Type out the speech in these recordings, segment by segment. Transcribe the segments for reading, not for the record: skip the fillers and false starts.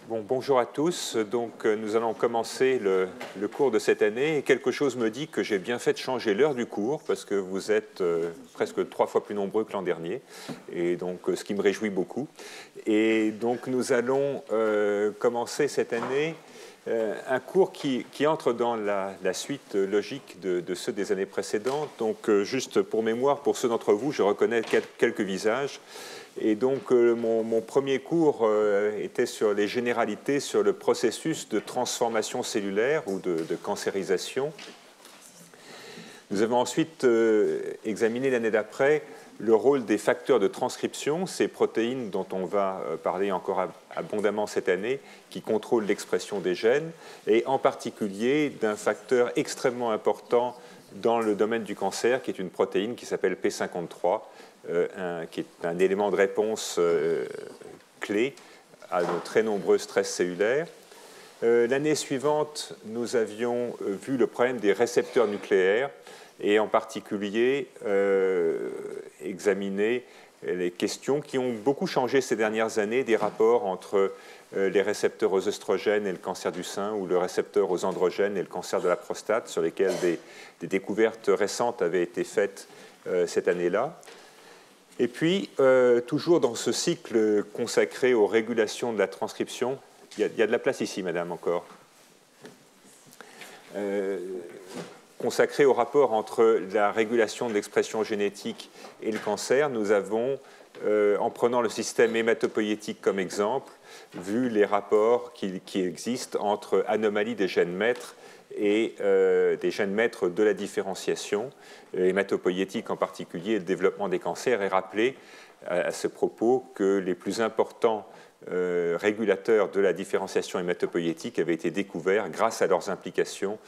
Bonjour à tous. Donc, nous allons commencer le cours de cette année. Et quelque chose me dit que j'ai bien fait de changer l'heure du cours parce que vous êtes presque 3 fois plus nombreux que l'an dernier. Et donc, ce qui me réjouit beaucoup. Et donc, nous allons commencer cette année un cours qui entre dans la suite logique de ceux des années précédentes. Donc, juste pour mémoire, pour ceux d'entre vous, je reconnais quelques visages. Et donc, mon premier cours était sur les généralités sur le processus de transformation cellulaire ou de cancérisation. Nous avons ensuite examiné l'année d'après le rôle des facteurs de transcription, ces protéines dont on va parler encore abondamment cette année, qui contrôlent l'expression des gènes, et en particulier d'un facteur extrêmement important dans le domaine du cancer, qui est une protéine qui s'appelle P53, qui est un élément de réponse clé à de très nombreux stress cellulaires. L'année suivante, nous avions vu le problème des récepteurs nucléaires et en particulier examiné les questions qui ont beaucoup changé ces dernières années des rapports entre les récepteurs aux œstrogènes et le cancer du sein ou le récepteur aux androgènes et le cancer de la prostate, sur lesquels des découvertes récentes avaient été faites cette année-là. Et puis, toujours dans ce cycle consacré aux régulations de la transcription, il y a de la place ici, madame, encore. Consacré au rapport entre la régulation de l'expression génétique et le cancer, nous avons, en prenant le système hématopoïétique comme exemple, vu les rapports qui existent entre anomalies des gènes maîtres et des gènes maîtres de la différenciation, hématopoïétique en particulier, et le développement des cancers, et rappelé à ce propos que les plus importants régulateurs de la différenciation hématopoïétique avaient été découverts grâce à leurs implications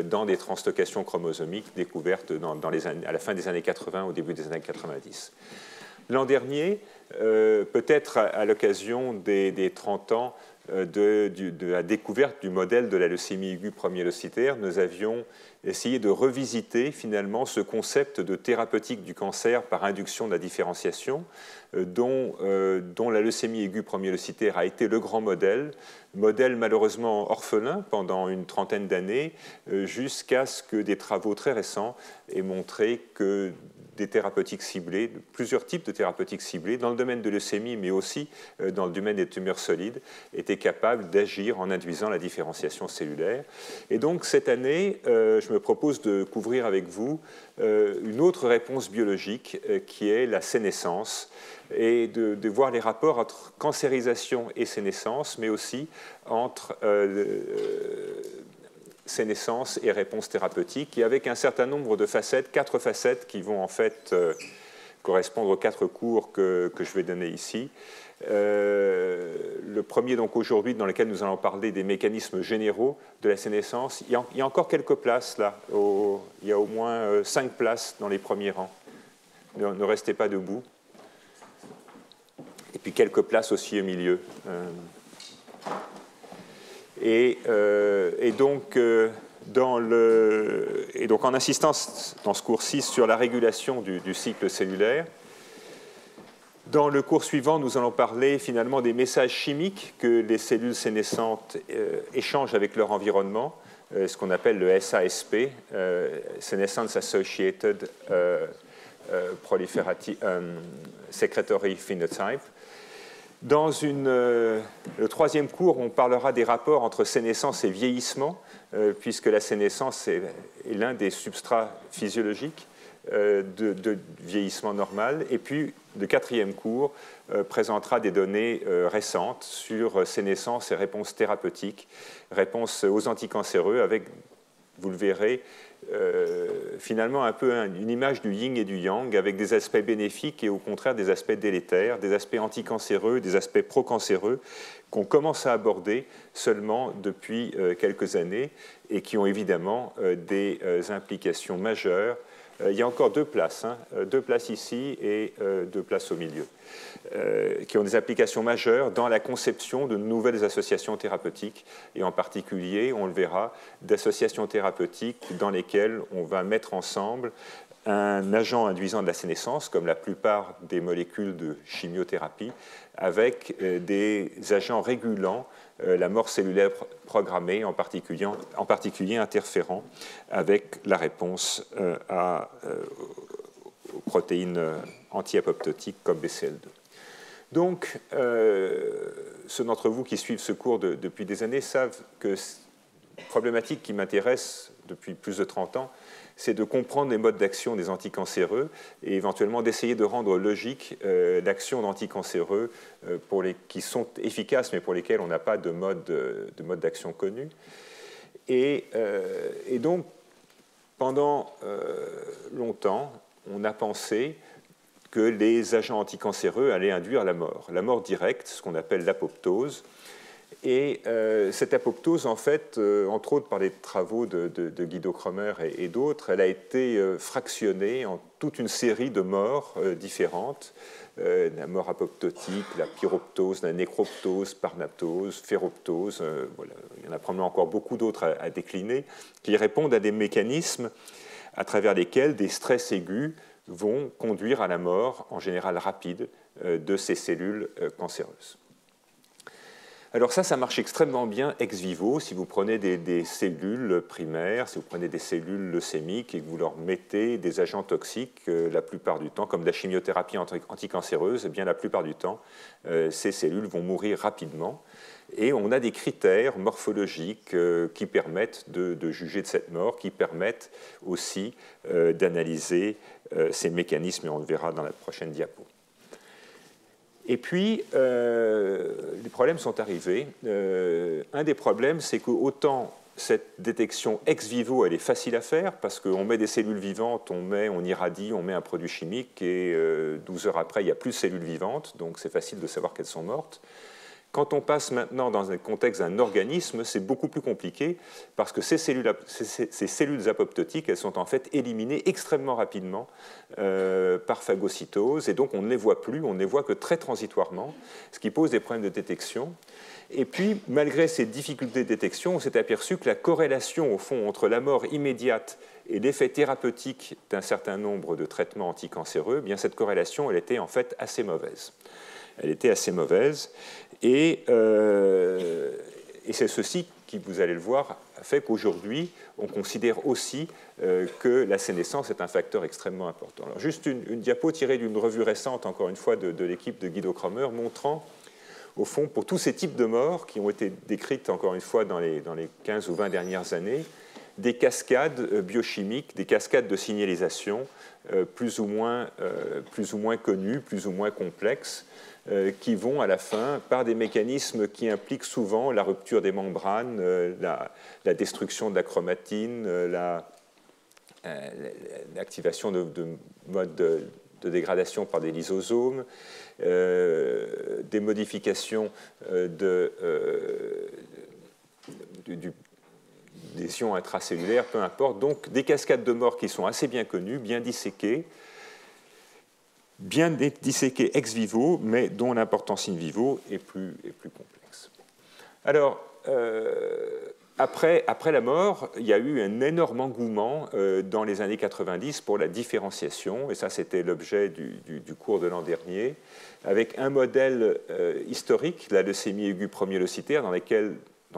dans des translocations chromosomiques découvertes à la fin des années 80, au début des années 90. L'an dernier, peut-être à l'occasion des 30 ans de la découverte du modèle de la leucémie aiguë promyélocitaire, nous avions essayé de revisiter finalement ce concept de thérapeutique du cancer par induction de la différenciation, dont la leucémie aiguë promyélocitaire a été le grand modèle malheureusement orphelin pendant une trentaine d'années, jusqu'à ce que des travaux très récents aient montré que des thérapeutiques ciblées, plusieurs types de thérapeutiques ciblées, dans le domaine de leucémie, mais aussi dans le domaine des tumeurs solides, étaient capables d'agir en induisant la différenciation cellulaire. Et donc, cette année, je me propose de couvrir avec vous une autre réponse biologique qui est la sénescence, et de voir les rapports entre cancérisation et sénescence, mais aussi entre sénescence et réponse thérapeutique, et avec un certain nombre de facettes, 4 facettes qui vont en fait correspondre aux 4 cours que je vais donner ici. Le premier, donc aujourd'hui, dans lequel nous allons parler des mécanismes généraux de la sénescence. Il y a encore quelques places là, il y a au moins 5 places dans les premiers rangs. Ne restez pas debout. Et puis quelques places aussi au milieu. Et donc en insistant dans ce cours 6 sur la régulation du cycle cellulaire, dans le cours suivant, nous allons parler finalement des messages chimiques que les cellules sénescentes échangent avec leur environnement, ce qu'on appelle le SASP, Senescence Associated Secretory Phenotype. Dans le troisième cours, on parlera des rapports entre sénescence et vieillissement, puisque la sénescence est l'un des substrats physiologiques de vieillissement normal. Et puis, le quatrième cours présentera des données récentes sur sénescence et réponses thérapeutiques, réponses aux anticancéreux, avec, vous le verrez, finalement un peu une image du yin et du yang, avec des aspects bénéfiques et au contraire des aspects délétères, des aspects anticancéreux, des aspects procancéreux qu'on commence à aborder seulement depuis quelques années et qui ont évidemment des implications majeures. Il y a encore 2 places, 2 places ici et 2 places au milieu, qui ont des applications majeures dans la conception de nouvelles associations thérapeutiques, et en particulier, on le verra, d'associations thérapeutiques dans lesquelles on va mettre ensemble un agent induisant de la sénescence, comme la plupart des molécules de chimiothérapie, avec des agents régulant la mort cellulaire programmée, en particulier interférant avec la réponse aux protéines anti-apoptotiques comme BCL2. Donc, ceux d'entre vous qui suivent ce cours depuis des années savent que la problématique qui m'intéresse depuis plus de 30 ans, c'est de comprendre les modes d'action des anticancéreux et éventuellement d'essayer de rendre logique l'action d'anticancéreux qui sont efficaces mais pour lesquels on n'a pas de mode d'action connu. Et donc, pendant longtemps, on a pensé que les agents anticancéreux allaient induire la mort directe, ce qu'on appelle l'apoptose. Et cette apoptose, en fait, entre autres par les travaux de Guido Kromer et d'autres, elle a été fractionnée en toute une série de morts différentes. La mort apoptotique, la pyroptose, la nécroptose, parnaptose, ferroptose, voilà. Il y en a probablement encore beaucoup d'autres à décliner, qui répondent à des mécanismes à travers lesquels des stress aigus vont conduire à la mort, en général rapide, de ces cellules cancéreuses. Alors ça marche extrêmement bien ex vivo. Si vous prenez des cellules primaires, si vous prenez des cellules leucémiques et que vous leur mettez des agents toxiques, la plupart du temps, comme la chimiothérapie anticancéreuse, eh bien, la plupart du temps, ces cellules vont mourir rapidement. Et on a des critères morphologiques qui permettent de juger de cette mort, qui permettent aussi d'analyser ces mécanismes, et on le verra dans la prochaine diapo. Et puis, les problèmes sont arrivés. Un des problèmes, c'est que autant cette détection ex vivo, elle est facile à faire, parce qu'on met des cellules vivantes, on irradie, on met un produit chimique, et 12 heures après, il n'y a plus de cellules vivantes, donc c'est facile de savoir qu'elles sont mortes. Quand on passe maintenant dans un contexte d'un organisme, c'est beaucoup plus compliqué parce que ces cellules apoptotiques, elles sont en fait éliminées extrêmement rapidement par phagocytose et donc on ne les voit plus, on ne les voit que très transitoirement, ce qui pose des problèmes de détection. Et puis, malgré ces difficultés de détection, on s'est aperçu que la corrélation, au fond, entre la mort immédiate et l'effet thérapeutique d'un certain nombre de traitements anticancéreux, eh bien, cette corrélation, elle était en fait assez mauvaise. Elle était assez mauvaise. Et c'est ceci qui, vous allez le voir, fait qu'aujourd'hui, on considère aussi que la sénescence est un facteur extrêmement important. Alors, juste une diapo tirée d'une revue récente, encore une fois, de l'équipe de Guido Kromer, montrant, au fond, pour tous ces types de morts qui ont été décrites, encore une fois, dans les 15 ou 20 dernières années, des cascades biochimiques, des cascades de signalisation plus ou moins connues, plus ou moins complexes, qui vont à la fin, par des mécanismes qui impliquent souvent la rupture des membranes, la destruction de la chromatine, l'activation de modes de dégradation par des lysosomes, des modifications des ions intracellulaires, peu importe. Donc des cascades de mort qui sont assez bien connues, bien disséquées ex vivo, mais dont l'importance in vivo est plus complexe. Alors, après la mort, il y a eu un énorme engouement dans les années 90 pour la différenciation, et ça c'était l'objet du cours de l'an dernier, avec un modèle historique, la leucémie aiguë promyélocitaire, dans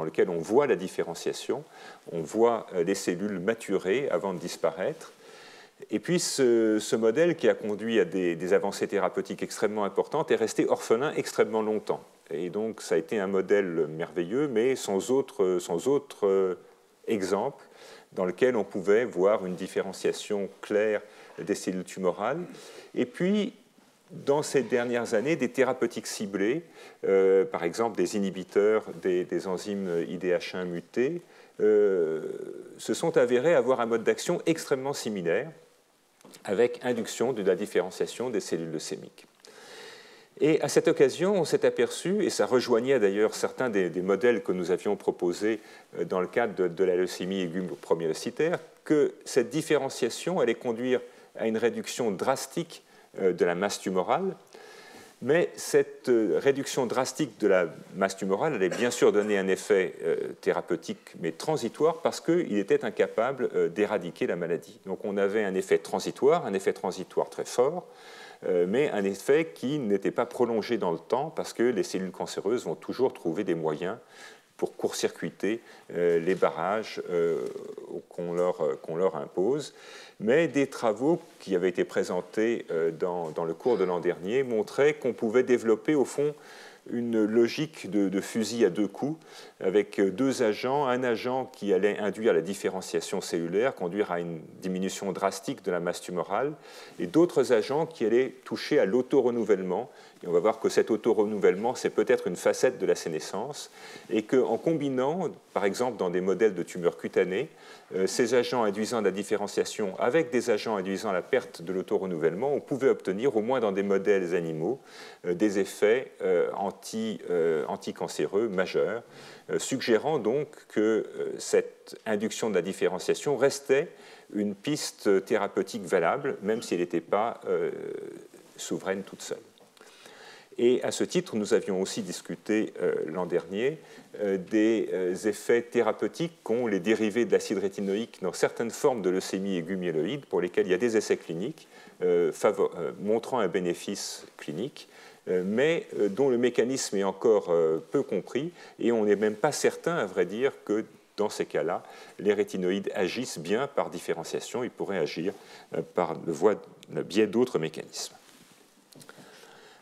lequel on voit la différenciation, on voit les cellules maturer avant de disparaître. Et puis ce modèle qui a conduit à des avancées thérapeutiques extrêmement importantes est resté orphelin extrêmement longtemps. Et donc ça a été un modèle merveilleux, mais sans autre exemple dans lequel on pouvait voir une différenciation claire des cellules tumorales. Et puis, dans ces dernières années, des thérapeutiques ciblées, par exemple des inhibiteurs des enzymes IDH1 mutés, se sont avérés avoir un mode d'action extrêmement similaire, avec induction de la différenciation des cellules leucémiques. Et à cette occasion, on s'est aperçu, et ça rejoignait d'ailleurs certains des modèles que nous avions proposés dans le cadre de la leucémie aiguë promyélocitaire, que cette différenciation allait conduire à une réduction drastique de la masse tumorale, Mais cette réduction drastique de la masse tumorale allait bien sûr donner un effet thérapeutique, mais transitoire, parce qu'il était incapable d'éradiquer la maladie. Donc on avait un effet transitoire très fort, mais un effet qui n'était pas prolongé dans le temps, parce que les cellules cancéreuses vont toujours trouver des moyens pour court-circuiter les barrages qu'on leur impose. Mais des travaux qui avaient été présentés dans le cours de l'an dernier montraient qu'on pouvait développer au fond une logique de fusil à deux coups, avec deux agents, un agent qui allait induire la différenciation cellulaire, conduire à une diminution drastique de la masse tumorale, et d'autres agents qui allaient toucher à l'autorenouvellement. Et on va voir que cet autorenouvellement, c'est peut-être une facette de la sénescence, et qu'en combinant, par exemple, dans des modèles de tumeurs cutanées, ces agents induisant la différenciation avec des agents induisant la perte de l'autorenouvellement, on pouvait obtenir, au moins dans des modèles animaux, des effets anticancéreux majeurs, suggérant donc que cette induction de la différenciation restait une piste thérapeutique valable, même si elle n'était pas souveraine toute seule. Et à ce titre, nous avions aussi discuté l'an dernier des effets thérapeutiques qu'ont les dérivés de l'acide rétinoïque dans certaines formes de leucémie aiguë myéloïde, pour lesquelles il y a des essais cliniques montrant un bénéfice clinique, mais dont le mécanisme est encore peu compris, et on n'est même pas certain, à vrai dire, que dans ces cas-là, les rétinoïdes agissent bien par différenciation, ils pourraient agir par le biais d'autres mécanismes.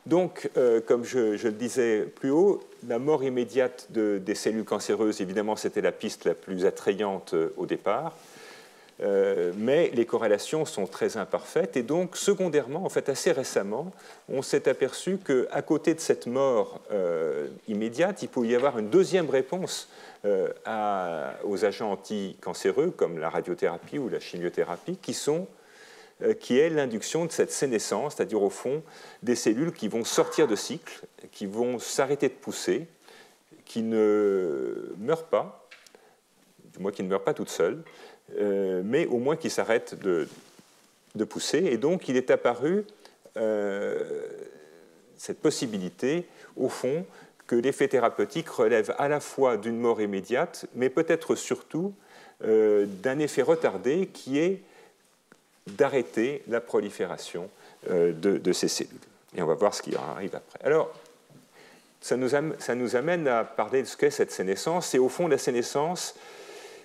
Donc, comme je le disais plus haut, la mort immédiate des cellules cancéreuses, évidemment, c'était la piste la plus attrayante au départ, mais les corrélations sont très imparfaites, et donc, secondairement, en fait, assez récemment, on s'est aperçu qu'à côté de cette mort immédiate, il pouvait y avoir une deuxième réponse aux agents anticancéreux, comme la radiothérapie ou la chimiothérapie, qui est l'induction de cette sénescence, c'est-à-dire au fond des cellules qui vont sortir de cycle, qui vont s'arrêter de pousser, qui ne meurent pas, du moins qui ne meurent pas toutes seules, mais au moins qui s'arrêtent de pousser. Et donc il est apparu cette possibilité, au fond, que l'effet thérapeutique relève à la fois d'une mort immédiate, mais peut-être surtout d'un effet retardé qui est d'arrêter la prolifération de ces cellules. Et on va voir ce qui arrive après. Alors, ça nous amène à parler de ce qu'est cette sénescence. Et au fond, la sénescence,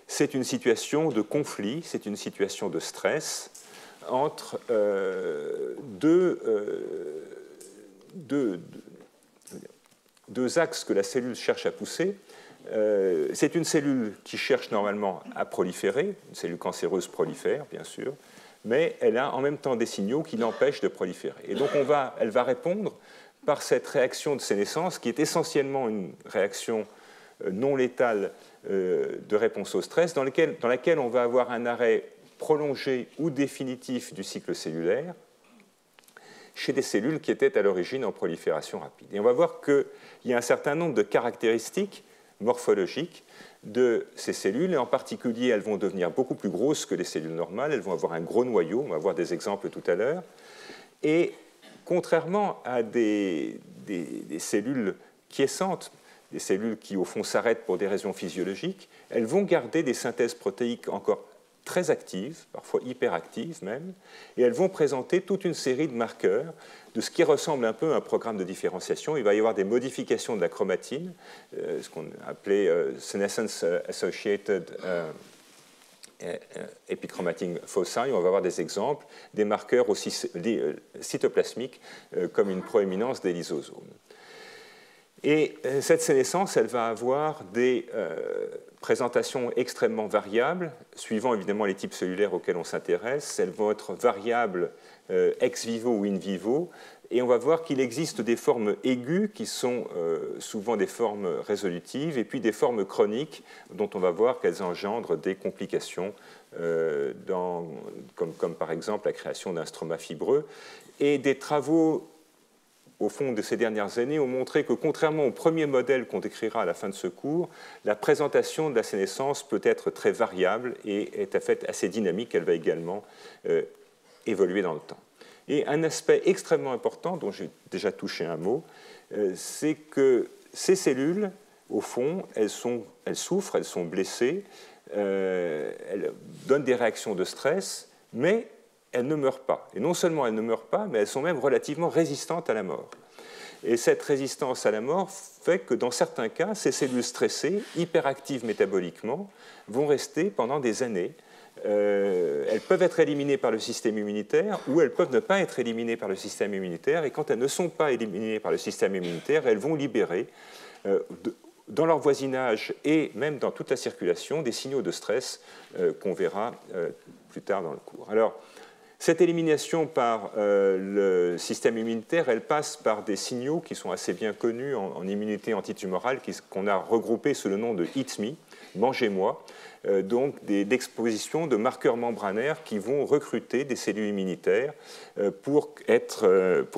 c'est une situation de conflit, c'est une situation de stress entre deux axes que la cellule cherche à pousser. C'est une cellule qui cherche normalement à proliférer, une cellule cancéreuse prolifère, bien sûr, mais elle a en même temps des signaux qui l'empêchent de proliférer. Et donc elle va répondre par cette réaction de sénescence qui est essentiellement une réaction non létale de réponse au stress, dans laquelle on va avoir un arrêt prolongé ou définitif du cycle cellulaire chez des cellules qui étaient à l'origine en prolifération rapide. Et on va voir qu'il y a un certain nombre de caractéristiques morphologiques de ces cellules, et en particulier, elles vont devenir beaucoup plus grosses que les cellules normales, elles vont avoir un gros noyau, on va voir des exemples tout à l'heure, et contrairement à des cellules quiescentes, des cellules qui, au fond, s'arrêtent pour des raisons physiologiques, elles vont garder des synthèses protéiques encore très actives, parfois hyperactives même, et elles vont présenter toute une série de marqueurs de ce qui ressemble un peu à un programme de différenciation. Il va y avoir des modifications de la chromatine, ce qu'on appelait senescence associated epichromatic foci. On va avoir des exemples, des marqueurs aussi cytoplasmiques comme une proéminence des lysosomes. Et cette sénescence, elle va avoir des présentations extrêmement variables, suivant évidemment les types cellulaires auxquels on s'intéresse. Elles vont être variables ex vivo ou in vivo, et on va voir qu'il existe des formes aiguës qui sont souvent des formes résolutives, et puis des formes chroniques dont on va voir qu'elles engendrent des complications, comme par exemple la création d'un stroma fibreux. Et des travaux au fond de ces dernières années, ont montré que, contrairement au premier modèle qu'on décrira à la fin de ce cours, la présentation de la sénescence peut être très variable et est en fait assez dynamique. Elle va également évoluer dans le temps. Et un aspect extrêmement important, dont j'ai déjà touché un mot, c'est que ces cellules, au fond, elles souffrent, elles sont blessées, elles donnent des réactions de stress, mais elles ne meurent pas. Et non seulement elles ne meurent pas, mais elles sont même relativement résistantes à la mort. Et cette résistance à la mort fait que dans certains cas, ces cellules stressées, hyperactives métaboliquement, vont rester pendant des années. Elles peuvent être éliminées par le système immunitaire ou elles peuvent ne pas être éliminées par le système immunitaire. Et quand elles ne sont pas éliminées par le système immunitaire, elles vont libérer dans leur voisinage et même dans toute la circulation des signaux de stress qu'on verra plus tard dans le cours. Alors, cette élimination par le système immunitaire, elle passe par des signaux qui sont assez bien connus en immunité antitumorale, qu'on a regroupés sous le nom de Eat Me, mangez-moi, donc d'exposition de marqueurs membranaires qui vont recruter des cellules immunitaires pour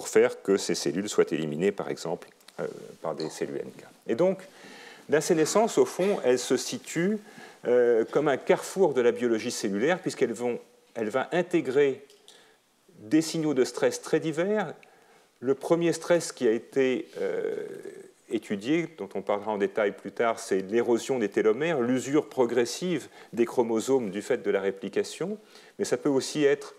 faire que ces cellules soient éliminées, par exemple, par des cellules NK. Et donc, la sénescence, au fond, elle se situe comme un carrefour de la biologie cellulaire, puisqu'elle va intégrer des signaux de stress très divers. Le premier stress qui a été étudié, dont on parlera en détail plus tard, c'est l'érosion des télomères, l'usure progressive des chromosomes du fait de la réplication, mais ça peut aussi être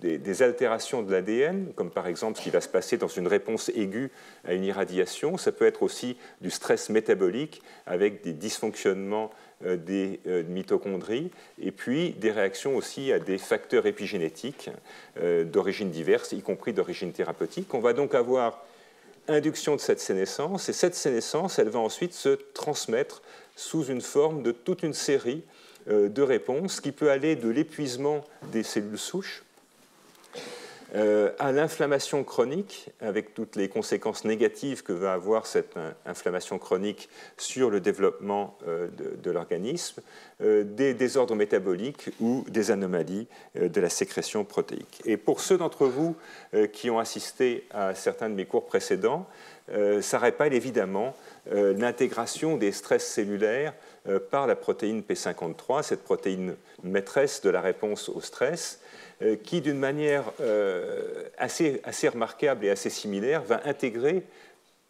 des altérations de l'ADN, comme par exemple ce qui va se passer dans une réponse aiguë à une irradiation. Ça peut être aussi du stress métabolique avec des dysfonctionnements des mitochondries, et puis des réactions aussi à des facteurs épigénétiques d'origine diverse, y compris d'origine thérapeutique. On va donc avoir induction de cette sénescence, et cette sénescence, elle va ensuite se transmettre sous une forme de toute une série de réponses qui peut aller de l'épuisement des cellules souches à l'inflammation chronique, avec toutes les conséquences négatives que va avoir cette inflammation chronique sur le développement de l'organisme, des désordres métaboliques ou des anomalies de la sécrétion protéique. Et pour ceux d'entre vous qui ont assisté à certains de mes cours précédents, ça rappelle évidemment l'intégration des stress cellulaires par la protéine P53, cette protéine maîtresse de la réponse au stress, qui, d'une manière assez remarquable et assez similaire, va intégrer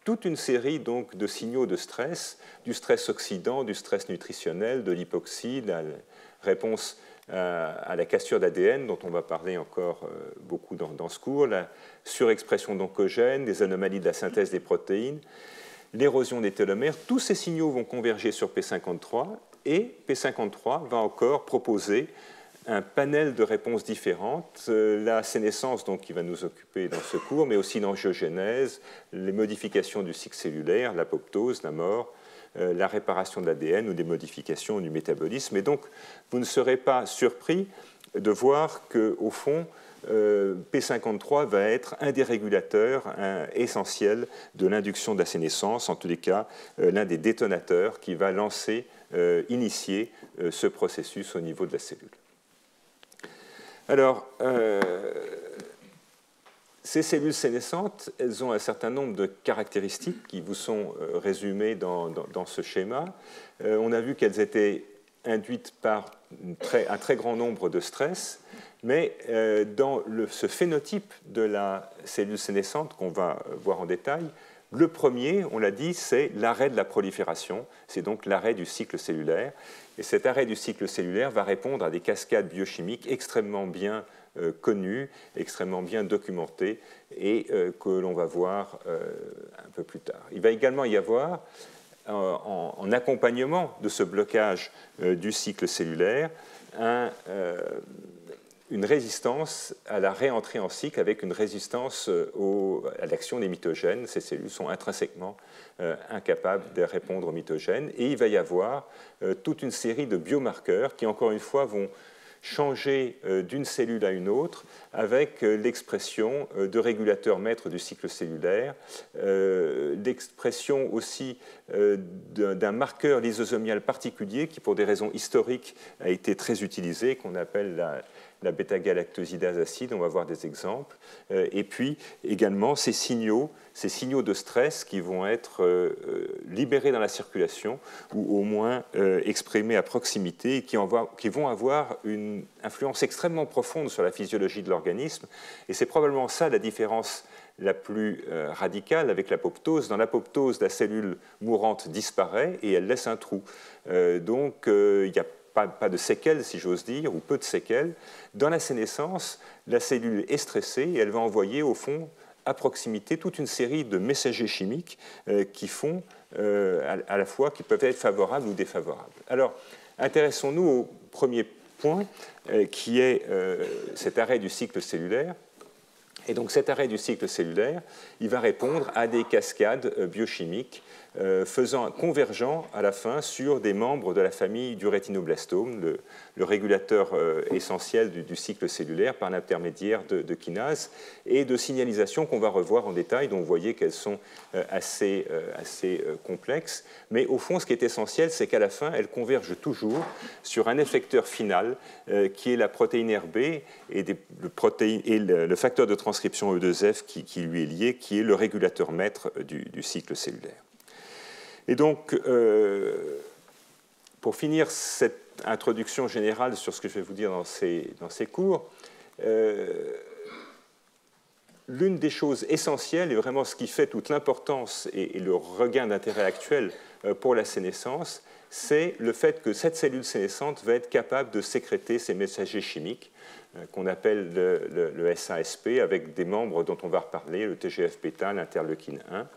toute une série donc, de signaux de stress, du stress oxydant, du stress nutritionnel, de l'hypoxie, la réponse à la cassure d'ADN, dont on va parler encore beaucoup dans ce cours, la surexpression d'oncogènes, des anomalies de la synthèse des protéines, l'érosion des télomères. Tous ces signaux vont converger sur P53, et P53 va encore proposer un panel de réponses différentes, la sénescence donc, qui va nous occuper dans ce cours, mais aussi l'angiogénèse, les modifications du cycle cellulaire, l'apoptose, la mort, la réparation de l'ADN ou des modifications du métabolisme. Et donc, vous ne serez pas surpris de voir qu'au fond, P53 va être un des régulateurs essentiels de l'induction de la sénescence, en tous les cas, l'un des détonateurs qui va initier ce processus au niveau de la cellule. Alors, ces cellules sénescentes, elles ont un certain nombre de caractéristiques qui vous sont résumées dans ce schéma. On a vu qu'elles étaient induites par un très grand nombre de stress, mais dans ce phénotype de la cellule sénescente qu'on va voir en détail, le premier, on l'a dit, c'est l'arrêt de la prolifération, c'est donc l'arrêt du cycle cellulaire. Et cet arrêt du cycle cellulaire va répondre à des cascades biochimiques extrêmement bien connues, extrêmement bien documentées, et que l'on va voir un peu plus tard. Il va également y avoir, en accompagnement de ce blocage du cycle cellulaire, une résistance à la réentrée en cycle avec une résistance à l'action des mitogènes. Ces cellules sont intrinsèquement incapables de répondre aux mitogènes. Et il va y avoir toute une série de biomarqueurs qui, encore une fois, vont changer d'une cellule à une autre avec l'expression de régulateurs maîtres du cycle cellulaire, l'expression aussi d'un marqueur lysosomial particulier qui, pour des raisons historiques, a été très utilisé, qu'on appelle la bêta-galactosidase acide, on va voir des exemples, et puis également ces signaux de stress qui vont être libérés dans la circulation ou au moins exprimés à proximité et qui vont avoir une influence extrêmement profonde sur la physiologie de l'organisme. Et c'est probablement ça la différence la plus radicale avec l'apoptose. Dans l'apoptose, la cellule mourante disparaît et elle laisse un trou. Donc il n'y a pas de séquelles, si j'ose dire, ou peu de séquelles. Dans la sénescence, la cellule est stressée et elle va envoyer, au fond, à proximité, toute une série de messagers chimiques qui font à la fois, qui peuvent être favorables ou défavorables. Alors, intéressons-nous au premier point, qui est cet arrêt du cycle cellulaire. Et donc cet arrêt du cycle cellulaire, il va répondre à des cascades biochimiques convergent à la fin sur des membres de la famille du rétinoblastome, le régulateur essentiel du cycle cellulaire par l'intermédiaire de kinases et de signalisations qu'on va revoir en détail, dont vous voyez qu'elles sont assez complexes. Mais au fond, ce qui est essentiel, c'est qu'à la fin, elles convergent toujours sur un effecteur final qui est la protéine RB et le facteur de transcription E2F qui lui est lié, qui est le régulateur maître du cycle cellulaire. Et donc, pour finir cette introduction générale sur ce que je vais vous dire dans ces cours, l'une des choses essentielles, et vraiment ce qui fait toute l'importance et le regain d'intérêt actuel pour la sénescence, c'est le fait que cette cellule sénescente va être capable de sécréter ces messagers chimiques qu'on appelle le SASP, avec des membres dont on va reparler, le TGF-bêta, l'interleukine 1,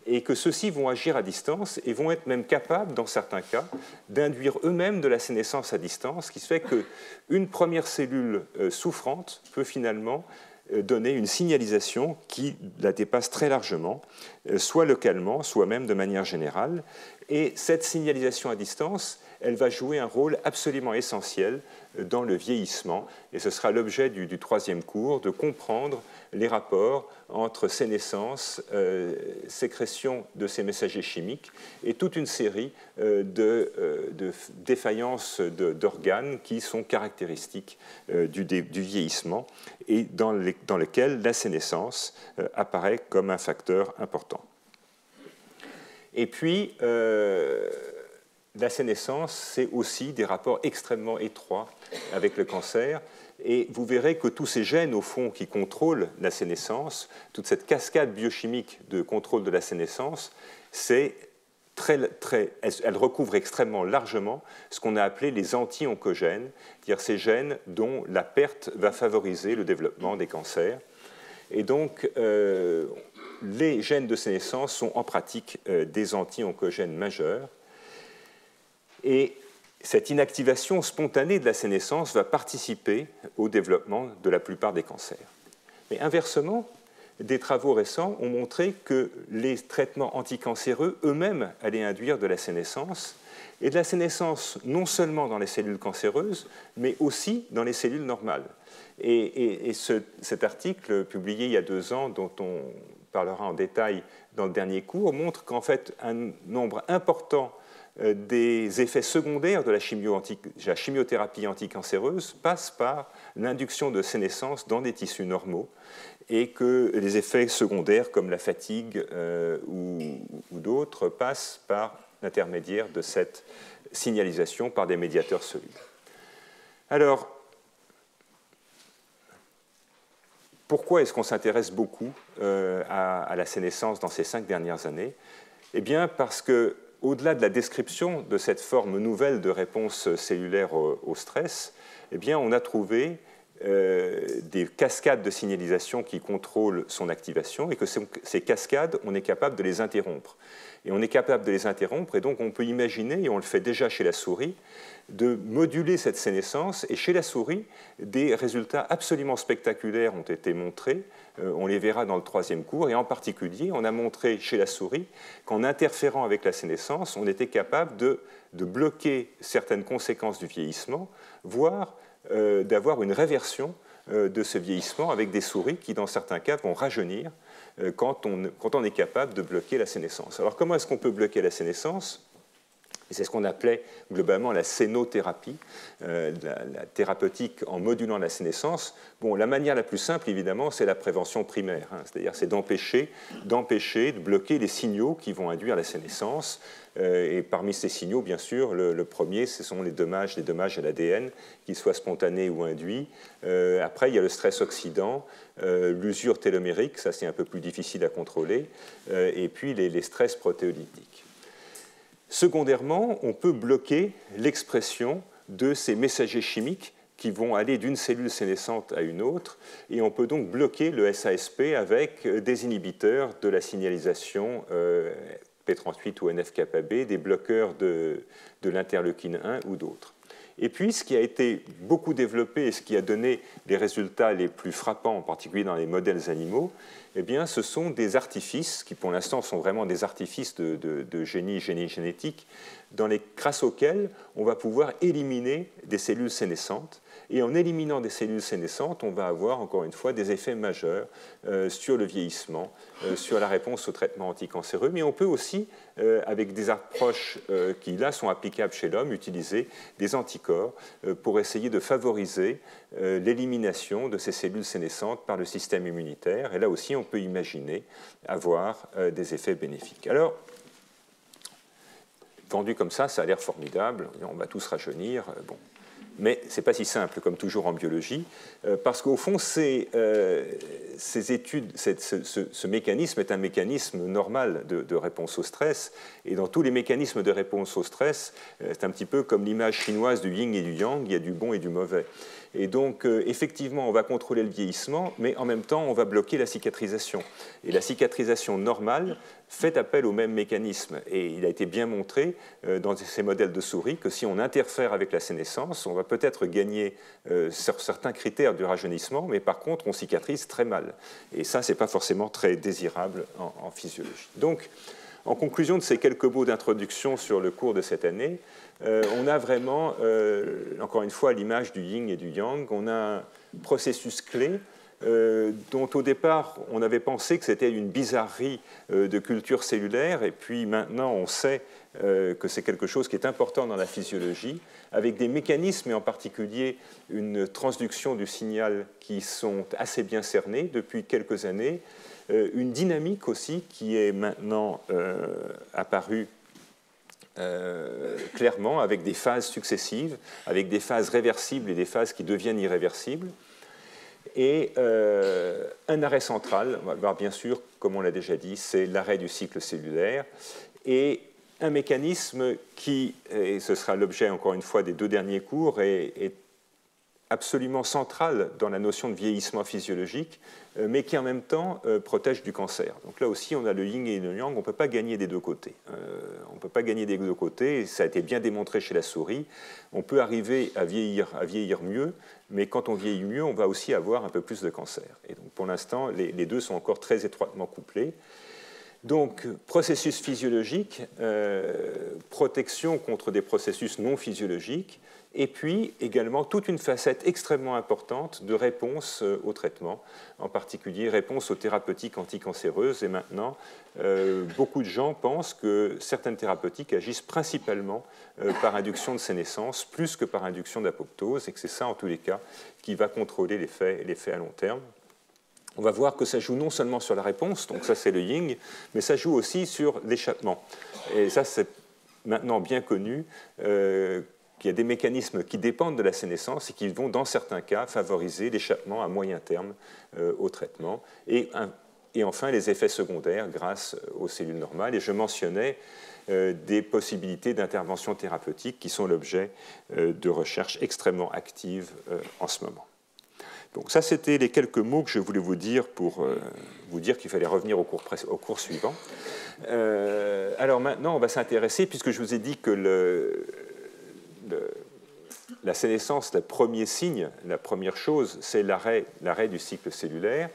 et que ceux-ci vont agir à distance et vont être même capables, dans certains cas, d'induire eux-mêmes de la sénescence à distance, ce qui fait qu'une première cellule souffrante peut finalement donner une signalisation qui la dépasse très largement, soit localement, soit même de manière générale. Et cette signalisation à distance, elle va jouer un rôle absolument essentiel dans le vieillissement. Et ce sera l'objet du troisième cours, de comprendre les rapports entre sénescence, sécrétion de ces messagers chimiques et toute une série de défaillances d'organes qui sont caractéristiques du vieillissement et dans lesquels la sénescence apparaît comme un facteur important. Et puis, la sénescence, c'est aussi des rapports extrêmement étroits avec le cancer. Et vous verrez que tous ces gènes, au fond, qui contrôlent la sénescence, toute cette cascade biochimique de contrôle de la sénescence, elle recouvre extrêmement largement ce qu'on a appelé les anti-oncogènes, c'est-à-dire ces gènes dont la perte va favoriser le développement des cancers. Et donc, les gènes de sénescence sont en pratique des anti-oncogènes majeurs. Et cette inactivation spontanée de la sénescence va participer au développement de la plupart des cancers. Mais inversement, des travaux récents ont montré que les traitements anticancéreux eux-mêmes allaient induire de la sénescence, et de la sénescence non seulement dans les cellules cancéreuses, mais aussi dans les cellules normales. Et cet article, publié il y a 2 ans, dont on parlera en détail dans le dernier cours, montre qu'en fait, un nombre important des effets secondaires de la chimiothérapie anticancéreuse passent par l'induction de sénescence dans des tissus normaux et que les effets secondaires comme la fatigue ou d'autres passent par l'intermédiaire de cette signalisation par des médiateurs cellulaires. Alors, pourquoi est-ce qu'on s'intéresse beaucoup à la sénescence dans ces 5 dernières années? Eh bien, parce que au-delà de la description de cette forme nouvelle de réponse cellulaire au stress, eh bien, on a trouvé des cascades de signalisation qui contrôlent son activation et que ces cascades, on est capable de les interrompre. Et on est capable de les interrompre et donc on peut imaginer, et on le fait déjà chez la souris, de moduler cette sénescence. Et chez la souris, des résultats absolument spectaculaires ont été montrés. On les verra dans le 3e cours. Et en particulier, on a montré chez la souris qu'en interférant avec la sénescence, on était capable de bloquer certaines conséquences du vieillissement, voire d'avoir une réversion de ce vieillissement avec des souris qui, dans certains cas, vont rajeunir quand on est capable de bloquer la sénescence. Alors, comment est-ce qu'on peut bloquer la sénescence? Et c'est ce qu'on appelait globalement la sénothérapie, la thérapeutique en modulant la sénescence. Bon, la manière la plus simple, évidemment, c'est la prévention primaire, hein, c'est-à-dire c'est d'empêcher, de bloquer les signaux qui vont induire la sénescence. Et parmi ces signaux, bien sûr, le premier, ce sont les dommages à l'ADN, qu'ils soient spontanés ou induits. Après, il y a le stress oxydant, l'usure télomérique, ça c'est un peu plus difficile à contrôler, et puis les stress protéolytiques. Secondairement, on peut bloquer l'expression de ces messagers chimiques qui vont aller d'une cellule sénescente à une autre, et on peut donc bloquer le SASP avec des inhibiteurs de la signalisation P38 ou NF-κB, des bloqueurs de l'interleukine 1 ou d'autres. Et puis, ce qui a été beaucoup développé et ce qui a donné les résultats les plus frappants, en particulier dans les modèles animaux, eh bien, ce sont des artifices qui, pour l'instant, sont vraiment des artifices de génie génétique, grâce auxquels on va pouvoir éliminer des cellules sénescentes. Et en éliminant des cellules sénescentes, on va avoir, encore une fois, des effets majeurs sur le vieillissement, sur la réponse au traitement anticancéreux. Mais on peut aussi, avec des approches qui, là, sont applicables chez l'homme, utiliser des anticorps pour essayer de favoriser l'élimination de ces cellules sénescentes par le système immunitaire. Et là aussi, on peut imaginer avoir des effets bénéfiques. Alors, vendu comme ça a l'air formidable, on va tous rajeunir, bon. Mais ce n'est pas si simple, comme toujours en biologie, parce qu'au fond, ces études, ce mécanisme est un mécanisme normal de réponse au stress, et dans tous les mécanismes de réponse au stress, c'est un petit peu comme l'image chinoise du yin et du yang, il y a du bon et du mauvais. Et donc, effectivement, on va contrôler le vieillissement, mais en même temps, on va bloquer la cicatrisation. Et la cicatrisation normale fait appel au même mécanisme. Et il a été bien montré dans ces modèles de souris que si on interfère avec la sénescence, on va peut-être gagner sur certains critères du rajeunissement, mais par contre, on cicatrise très mal. Et ça, ce n'est pas forcément très désirable en physiologie. Donc, en conclusion de ces quelques mots d'introduction sur le cours de cette année, on a vraiment, encore une fois, l'image du yin et du yang, on a un processus clé dont au départ on avait pensé que c'était une bizarrerie de culture cellulaire, et puis maintenant on sait que c'est quelque chose qui est important dans la physiologie, avec des mécanismes, et en particulier une transduction du signal qui sont assez bien cernés depuis quelques années, une dynamique aussi qui est maintenant apparue clairement, avec des phases successives, avec des phases réversibles et des phases qui deviennent irréversibles. Et un arrêt central, on va voir bien sûr, comme on l'a déjà dit, c'est l'arrêt du cycle cellulaire, et un mécanisme qui, et ce sera l'objet encore une fois des deux derniers cours, est absolument central dans la notion de vieillissement physiologique, mais qui en même temps protège du cancer. Donc là aussi, on a le yin et le yang, on ne peut pas gagner des deux côtés. On ne peut pas gagner des deux côtés, ça a été bien démontré chez la souris. On peut arriver à vieillir mieux, mais quand on vieillit mieux, on va aussi avoir un peu plus de cancer. Et donc pour l'instant, les deux sont encore très étroitement couplés. Donc, processus physiologique, protection contre des processus non physiologiques, et puis également toute une facette extrêmement importante de réponse au traitement, en particulier réponse aux thérapeutiques anticancéreuses. Et maintenant, beaucoup de gens pensent que certaines thérapeutiques agissent principalement par induction de sénescence, plus que par induction d'apoptose, et que c'est ça, en tous les cas, qui va contrôler l'effet à long terme. On va voir que ça joue non seulement sur la réponse, donc ça c'est le yin, mais ça joue aussi sur l'échappement. Et ça c'est maintenant bien connu, qu'il y a des mécanismes qui dépendent de la sénescence et qui vont dans certains cas favoriser l'échappement à moyen terme au traitement. Et enfin les effets secondaires grâce aux cellules normales. Et je mentionnais des possibilités d'intervention thérapeutique qui sont l'objet de recherches extrêmement actives en ce moment. Donc ça, c'était les quelques mots que je voulais vous dire pour vous dire qu'il fallait revenir au cours suivant. Alors maintenant, on va s'intéresser, puisque je vous ai dit que la sénescence, le premier signe, la première chose, c'est l'arrêt du cycle cellulaire.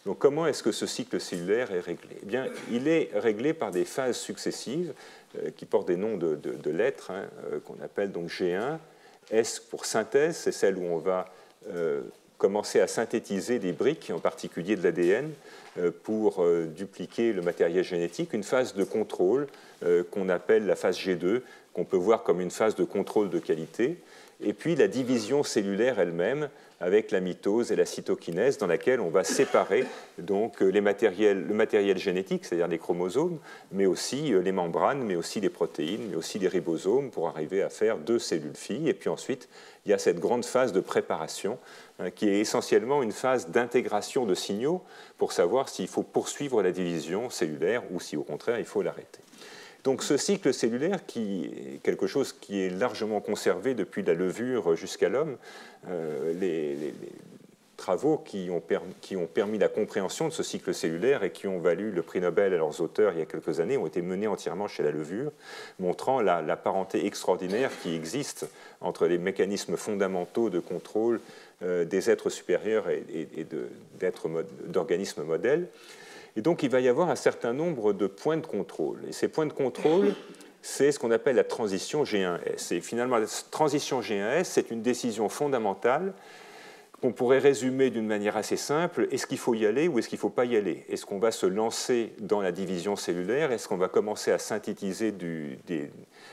Donc comment est-ce que ce cycle cellulaire est réglé ? Eh bien, il est réglé par des phases successives qui portent des noms de lettres, qu'on appelle donc G1. S pour synthèse, c'est celle où on va commencer à synthétiser des briques, en particulier de l'ADN, pour dupliquer le matériel génétique. Une phase de contrôle qu'on appelle la phase G2, qu'on peut voir comme une phase de contrôle de qualité, et puis la division cellulaire elle-même, avec la mitose et la cytokinèse, dans laquelle on va séparer donc, le matériel génétique, c'est-à-dire les chromosomes, mais aussi les membranes, mais aussi les protéines, mais aussi les ribosomes, pour arriver à faire 2 cellules filles. Et puis ensuite, il y a cette grande phase de préparation, qui est essentiellement une phase d'intégration de signaux pour savoir s'il faut poursuivre la division cellulaire ou si au contraire il faut l'arrêter. Donc ce cycle cellulaire, qui est quelque chose qui est largement conservé depuis la levure jusqu'à l'homme, les travaux qui ont permis la compréhension de ce cycle cellulaire et qui ont valu le prix Nobel à leurs auteurs il y a quelques années ont été menés entièrement chez la levure, montrant la parenté extraordinaire qui existe entre les mécanismes fondamentaux de contrôle des êtres supérieurs et d'organismes modèles. Et donc, il va y avoir un certain nombre de points de contrôle. Et ces points de contrôle, c'est ce qu'on appelle la transition G1S. Et finalement, la transition G1S, c'est une décision fondamentale qu'on pourrait résumer d'une manière assez simple. Est-ce qu'il faut y aller ou est-ce qu'il ne faut pas y aller? Est-ce qu'on va se lancer dans la division cellulaire? Est-ce qu'on va commencer à synthétiser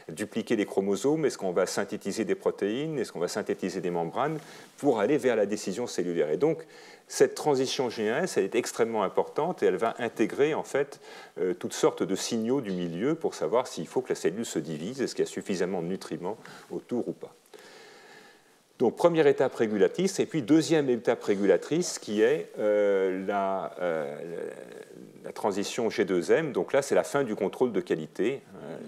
dupliquer les chromosomes? Est-ce qu'on va synthétiser des protéines? Est-ce qu'on va synthétiser des membranes pour aller vers la décision cellulaire? Et donc, cette transition G1S, elle est extrêmement importante et elle va intégrer en fait toutes sortes de signaux du milieu pour savoir s'il faut que la cellule se divise, est-ce qu'il y a suffisamment de nutriments autour ou pas. Donc, première étape régulatrice, et puis deuxième étape régulatrice qui est la transition G2M. Donc là, c'est la fin du contrôle de qualité.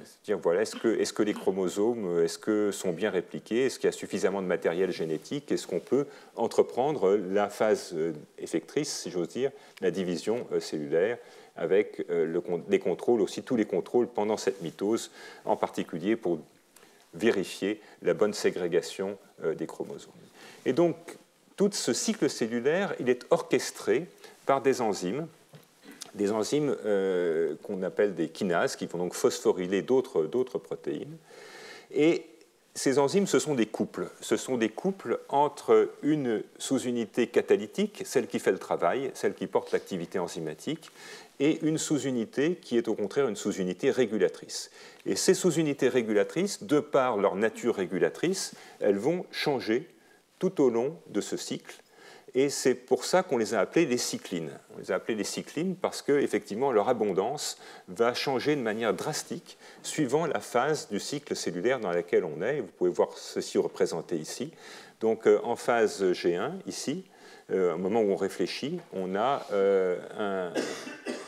C'est-à-dire, voilà, est-ce que les chromosomes sont bien répliqués? Est-ce qu'il y a suffisamment de matériel génétique? Est-ce qu'on peut entreprendre la phase effectrice, si j'ose dire, la division cellulaire, avec les contrôles, aussi tous les contrôles pendant cette mitose, en particulier pour vérifier la bonne ségrégation des chromosomes. Et donc, tout ce cycle cellulaire, il est orchestré par des enzymes qu'on appelle des kinases, qui vont donc phosphoryler d'autres protéines. Et ces enzymes, ce sont des couples. Ce sont des couples entre une sous-unité catalytique, celle qui fait le travail, celle qui porte l'activité enzymatique, et une sous-unité qui est au contraire une sous-unité régulatrice. Et ces sous-unités régulatrices, de par leur nature régulatrice, elles vont changer tout au long de ce cycle. Et c'est pour ça qu'on les a appelées les cyclines. On les a appelées les cyclines parce qu'effectivement, leur abondance va changer de manière drastique suivant la phase du cycle cellulaire dans laquelle on est. Vous pouvez voir ceci représenté ici. Donc, en phase G1, ici, au moment où on réfléchit, on a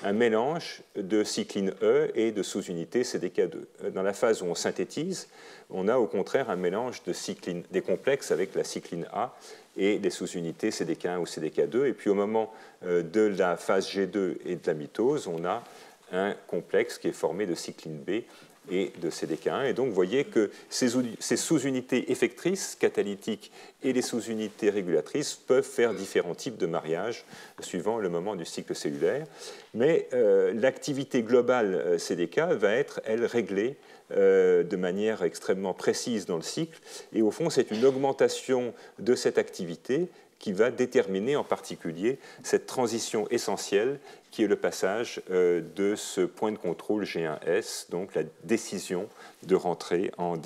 un mélange de cycline E et de sous-unités CDK2. Dans la phase où on synthétise, on a au contraire un mélange de cycline, des complexes avec la cycline A et des sous-unités CDK1 ou CDK2. Et puis au moment de la phase G2 et de la mitose, on a un complexe qui est formé de cycline B et de CDK1. Et donc, vous voyez que ces sous-unités effectrices, catalytiques, et les sous-unités régulatrices peuvent faire différents types de mariages suivant le moment du cycle cellulaire. Mais l'activité globale CDK va être, elle, réglée de manière extrêmement précise dans le cycle. Et au fond, c'est une augmentation de cette activité qui va déterminer en particulier cette transition essentielle qui est le passage de ce point de contrôle G1S, donc la décision de rentrer en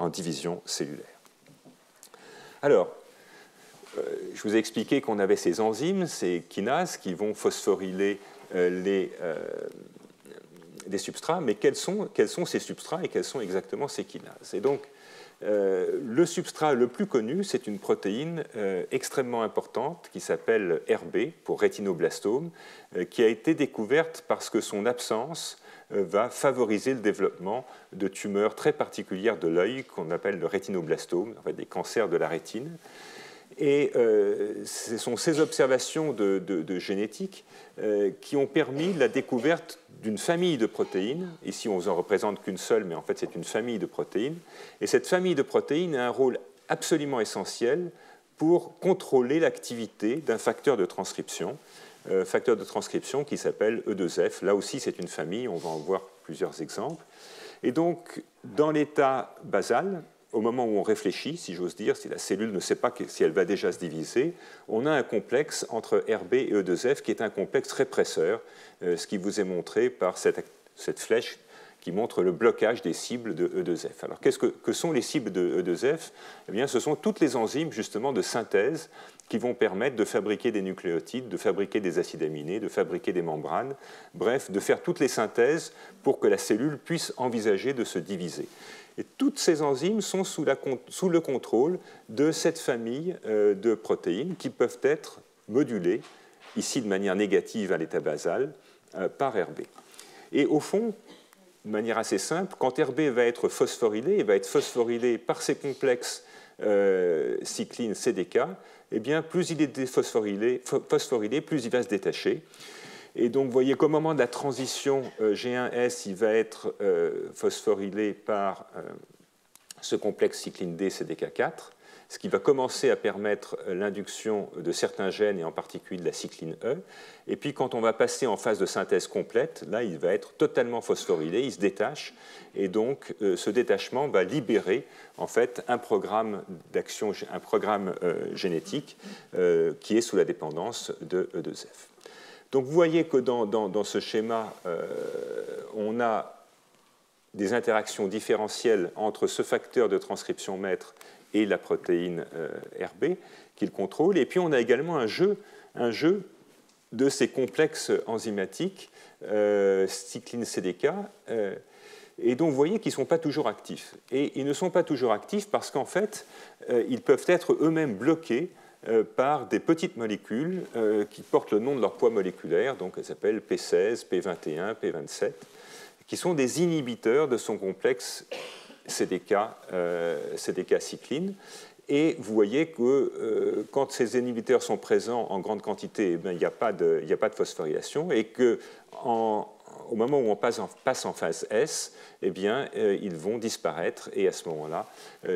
division cellulaire. Alors, je vous ai expliqué qu'on avait ces enzymes, ces kinases, qui vont phosphoryler des substrats, mais quels sont ces substrats et quels sont exactement ces kinases? Et donc, le substrat le plus connu, c'est une protéine extrêmement importante qui s'appelle RB, pour rétinoblastome, qui a été découverte parce que son absence va favoriser le développement de tumeurs très particulières de l'œil qu'on appelle le rétinoblastome, en fait des cancers de la rétine. Et ce sont ces observations de génétique qui ont permis la découverte d'une famille de protéines. Ici, on ne vous en représente qu'une seule, mais en fait, c'est une famille de protéines. Et cette famille de protéines a un rôle absolument essentiel pour contrôler l'activité d'un facteur de transcription qui s'appelle E2F. Là aussi, c'est une famille, on va en voir plusieurs exemples. Et donc, dans l'état basal, au moment où on réfléchit, si j'ose dire, si la cellule ne sait pas si elle va déjà se diviser, on a un complexe entre RB et E2F qui est un complexe répresseur, ce qui vous est montré par cette flèche qui montre le blocage des cibles de E2F. Alors, que sont les cibles de E2F? Eh bien, ce sont toutes les enzymes, justement, de synthèse qui vont permettre de fabriquer des nucléotides, de fabriquer des acides aminés, de fabriquer des membranes, bref, de faire toutes les synthèses pour que la cellule puisse envisager de se diviser. Et toutes ces enzymes sont sous le contrôle de cette famille de protéines qui peuvent être modulées, ici de manière négative à l'état basal, par RB. Et au fond, de manière assez simple, quand RB va être phosphorylé, il va être phosphorylé par ces complexes cycline CDK, eh bien, plus il est phosphorylé, plus il va se détacher. Et donc, vous voyez qu'au moment de la transition G1S, il va être phosphorylé par ce complexe cycline D CDK4, ce qui va commencer à permettre l'induction de certains gènes, et en particulier de la cycline E. Et puis, quand on va passer en phase de synthèse complète, là, il va être totalement phosphorylé, il se détache, et donc ce détachement va libérer en fait un programme d'action, un programme génétique qui est sous la dépendance de E2F. Donc, vous voyez que dans ce schéma, on a des interactions différentielles entre ce facteur de transcription maître et la protéine RB qu'il contrôle. Et puis, on a également un jeu de ces complexes enzymatiques, cycline CDK, et donc vous voyez qu'ils ne sont pas toujours actifs. Et ils ne sont pas toujours actifs parce qu'en fait, ils peuvent être eux-mêmes bloqués par des petites molécules qui portent le nom de leur poids moléculaire, donc elles s'appellent P16, P21, P27, qui sont des inhibiteurs de son complexe CDK cycline. Et vous voyez que quand ces inhibiteurs sont présents en grande quantité, eh il n'y a pas de phosphorylation, et qu'au moment où on passe en phase S, eh bien, ils vont disparaître, et à ce moment-là,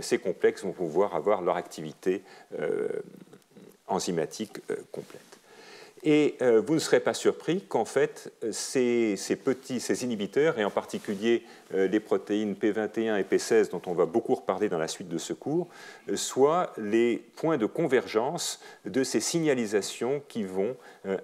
ces complexes vont pouvoir avoir leur activité enzymatique complète. Et vous ne serez pas surpris qu'en fait, ces inhibiteurs, et en particulier les protéines P21 et P16, dont on va beaucoup reparler dans la suite de ce cours, soient les points de convergence de ces signalisations qui vont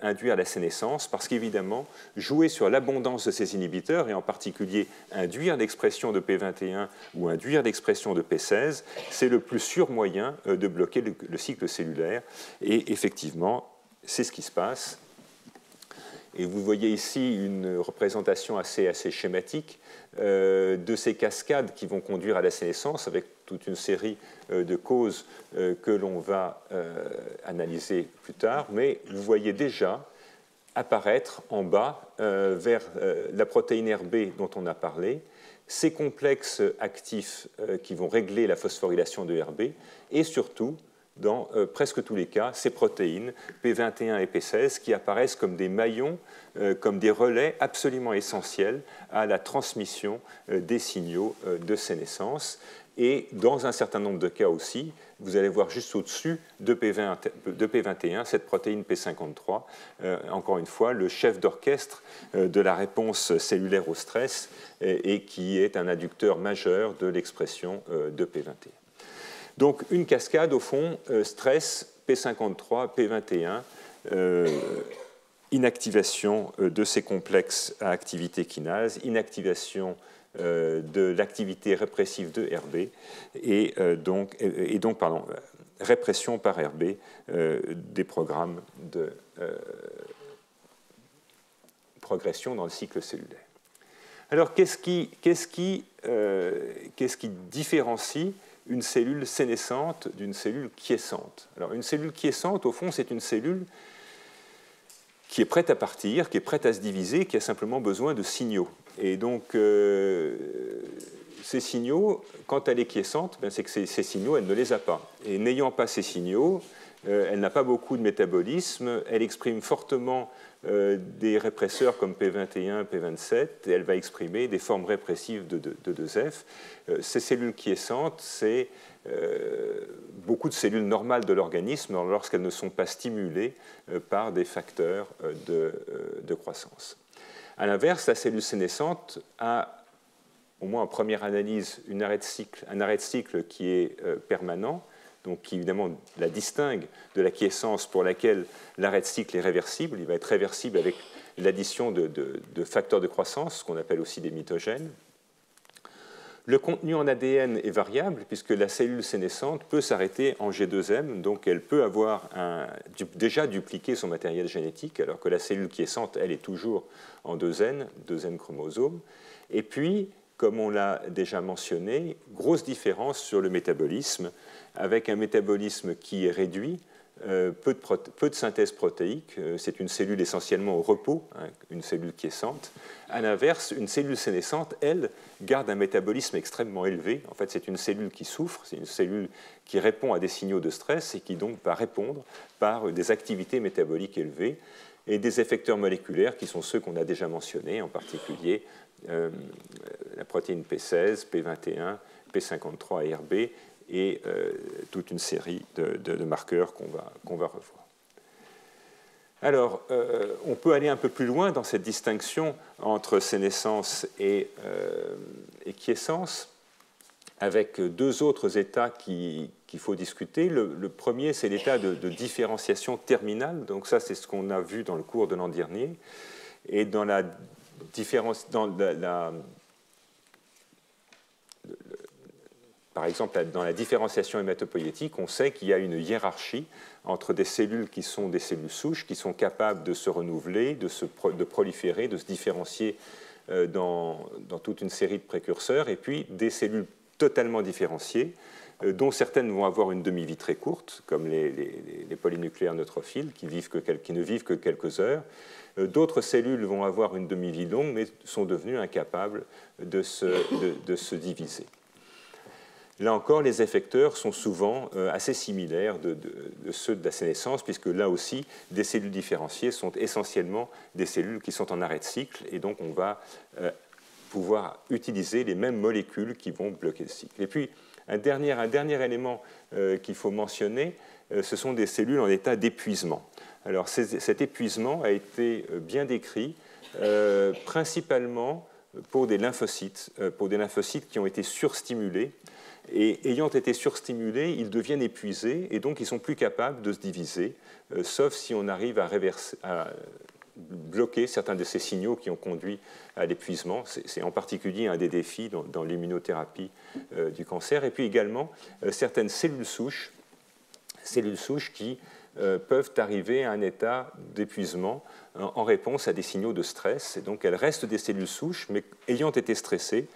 induire la sénescence, parce qu'évidemment, jouer sur l'abondance de ces inhibiteurs, et en particulier induire l'expression de P21 ou induire l'expression de P16, c'est le plus sûr moyen de bloquer le cycle cellulaire. Et effectivement, c'est ce qui se passe. Et vous voyez ici une représentation assez schématique de ces cascades qui vont conduire à la sénescence, avec toute une série de causes que l'on va analyser plus tard. Mais vous voyez déjà apparaître en bas, vers la protéine RB dont on a parlé, ces complexes actifs qui vont régler la phosphorylation de RB, et surtout, dans presque tous les cas, ces protéines P21 et P16 qui apparaissent comme des maillons, comme des relais absolument essentiels à la transmission des signaux de sénescence. Et dans un certain nombre de cas aussi, vous allez voir juste au-dessus de P21 cette protéine P53, encore une fois, le chef d'orchestre de la réponse cellulaire au stress et qui est un inducteur majeur de l'expression de P21. Donc une cascade, au fond, stress, P53, P21, inactivation de ces complexes à activité kinase, inactivation de l'activité répressive de RB, et donc répression par RB des programmes de progression dans le cycle cellulaire. Alors qu'est-ce qui différencie une cellule sénescente d'une cellule quiescente? Alors, une cellule quiescente, au fond, c'est une cellule qui est prête à partir, qui est prête à se diviser, qui a simplement besoin de signaux. Et donc, ces signaux, quand elle est quiescente, c'est que ces signaux, elle ne les a pas. Et n'ayant pas ces signaux, elle n'a pas beaucoup de métabolisme, elle exprime fortement des répresseurs comme P21, P27, et elle va exprimer des formes répressives de 2F. Ces cellules quiescentes, c'est beaucoup de cellules normales de l'organisme lorsqu'elles ne sont pas stimulées par des facteurs de croissance. À l'inverse, la cellule sénescente a, au moins en première analyse, un arrêt de cycle qui est permanent, donc qui évidemment la distingue de la quiescence pour laquelle l'arrêt de cycle est réversible. Il va être réversible avec l'addition de facteurs de croissance, ce qu'on appelle aussi des mitogènes, Le contenu en ADN est variable puisque la cellule sénescente peut s'arrêter en G2M, donc elle peut avoir déjà dupliqué son matériel génétique, alors que la cellule quiescente, elle, est toujours en 2N chromosomes. Et puis, comme on l'a déjà mentionné, grosse différence sur le métabolisme, avec un métabolisme qui est réduit, peu de synthèse protéique, c'est une cellule essentiellement au repos, hein, une cellule quiescente. À l'inverse, une cellule sénescente, elle, garde un métabolisme extrêmement élevé. En fait, c'est une cellule qui souffre, c'est une cellule qui répond à des signaux de stress et qui donc va répondre par des activités métaboliques élevées et des effecteurs moléculaires qui sont ceux qu'on a déjà mentionnés, en particulier la protéine P16, P21, P53 et RB, et toute une série de marqueurs qu'on va revoir. Alors, on peut aller un peu plus loin dans cette distinction entre sénescence et quiescence, avec deux autres états qu'il faut discuter. Le premier, c'est l'état de différenciation terminale. Donc ça, c'est ce qu'on a vu dans le cours de l'an dernier. Et dans la différence, par exemple, dans la différenciation hématopoïétique, on sait qu'il y a une hiérarchie entre des cellules qui sont des cellules souches, qui sont capables de se renouveler, de proliférer, de se différencier dans toute une série de précurseurs, et puis des cellules totalement différenciées, dont certaines vont avoir une demi-vie très courte, comme les polynucléaires neutrophiles, qui ne vivent que quelques heures. D'autres cellules vont avoir une demi-vie longue, mais sont devenues incapables de se diviser. Là encore, les effecteurs sont souvent assez similaires de ceux de la sénescence, puisque là aussi, des cellules différenciées sont essentiellement des cellules qui sont en arrêt de cycle, et donc on va pouvoir utiliser les mêmes molécules qui vont bloquer le cycle. Et puis, un dernier élément qu'il faut mentionner, ce sont des cellules en état d'épuisement. Alors, cet épuisement a été bien décrit, principalement pour des lymphocytes qui ont été surstimulés. Et ayant été surstimulés, ils deviennent épuisés et donc ils sont plus capables de se diviser, sauf si on arrive à bloquer certains de ces signaux qui ont conduit à l'épuisement. C'est en particulier un des défis dans l'immunothérapie du cancer. Et puis également certaines cellules souches qui peuvent arriver à un état d'épuisement en réponse à des signaux de stress. Et donc elles restent des cellules souches, mais ayant été stressées,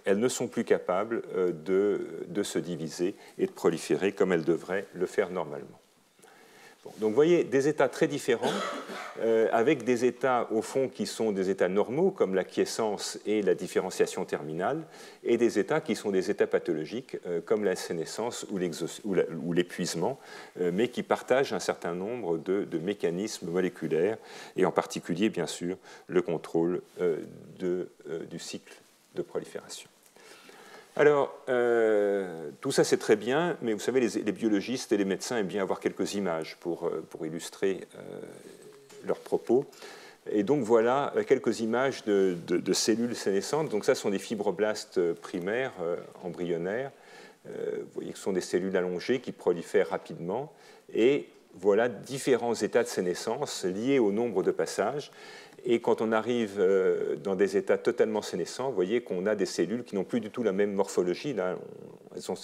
elles ne sont plus capables de se diviser et de proliférer comme elles devraient le faire normalement. Bon, donc vous voyez des états très différents, avec des états au fond qui sont des états normaux, comme la quiescence et la différenciation terminale, et des états qui sont des états pathologiques, comme la sénescence ou l'épuisement, mais qui partagent un certain nombre de mécanismes moléculaires, et en particulier, bien sûr, le contrôle du cycle de prolifération. Alors, tout ça c'est très bien, mais vous savez, les biologistes et les médecins aiment bien avoir quelques images pour illustrer leurs propos. Et donc voilà quelques images de cellules sénescentes. Donc ça sont des fibroblastes primaires, embryonnaires. Vous voyez que ce sont des cellules allongées qui prolifèrent rapidement. Et voilà différents états de sénescence liés au nombre de passages. Et quand on arrive dans des états totalement sénescents, vous voyez qu'on a des cellules qui n'ont plus du tout la même morphologie. Là, elles ont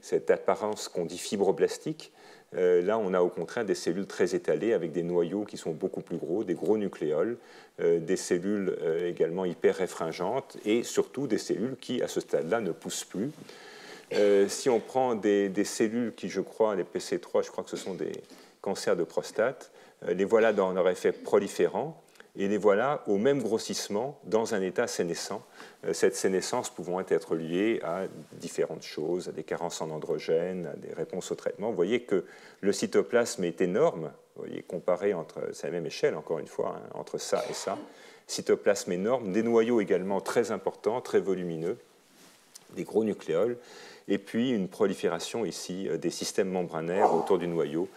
cette apparence qu'on dit fibroblastique. Là, on a au contraire des cellules très étalées avec des noyaux qui sont beaucoup plus gros, des gros nucléoles, des cellules également hyper réfringentes et surtout des cellules qui, à ce stade-là, ne poussent plus. Si on prend des cellules qui, je crois, les PC3, je crois que ce sont des cancers de prostate, les voilà dans leur effet proliférant et les voilà au même grossissement dans un état sénescent. Cette sénescence pouvant être liée à différentes choses, à des carences en androgènes, à des réponses au traitement. Vous voyez que le cytoplasme est énorme, vous voyez, comparé c'est la même échelle encore une fois, hein, entre ça et ça. Cytoplasme énorme, des noyaux également très importants, très volumineux, des gros nucléoles, et puis une prolifération ici des systèmes membranaires autour du noyau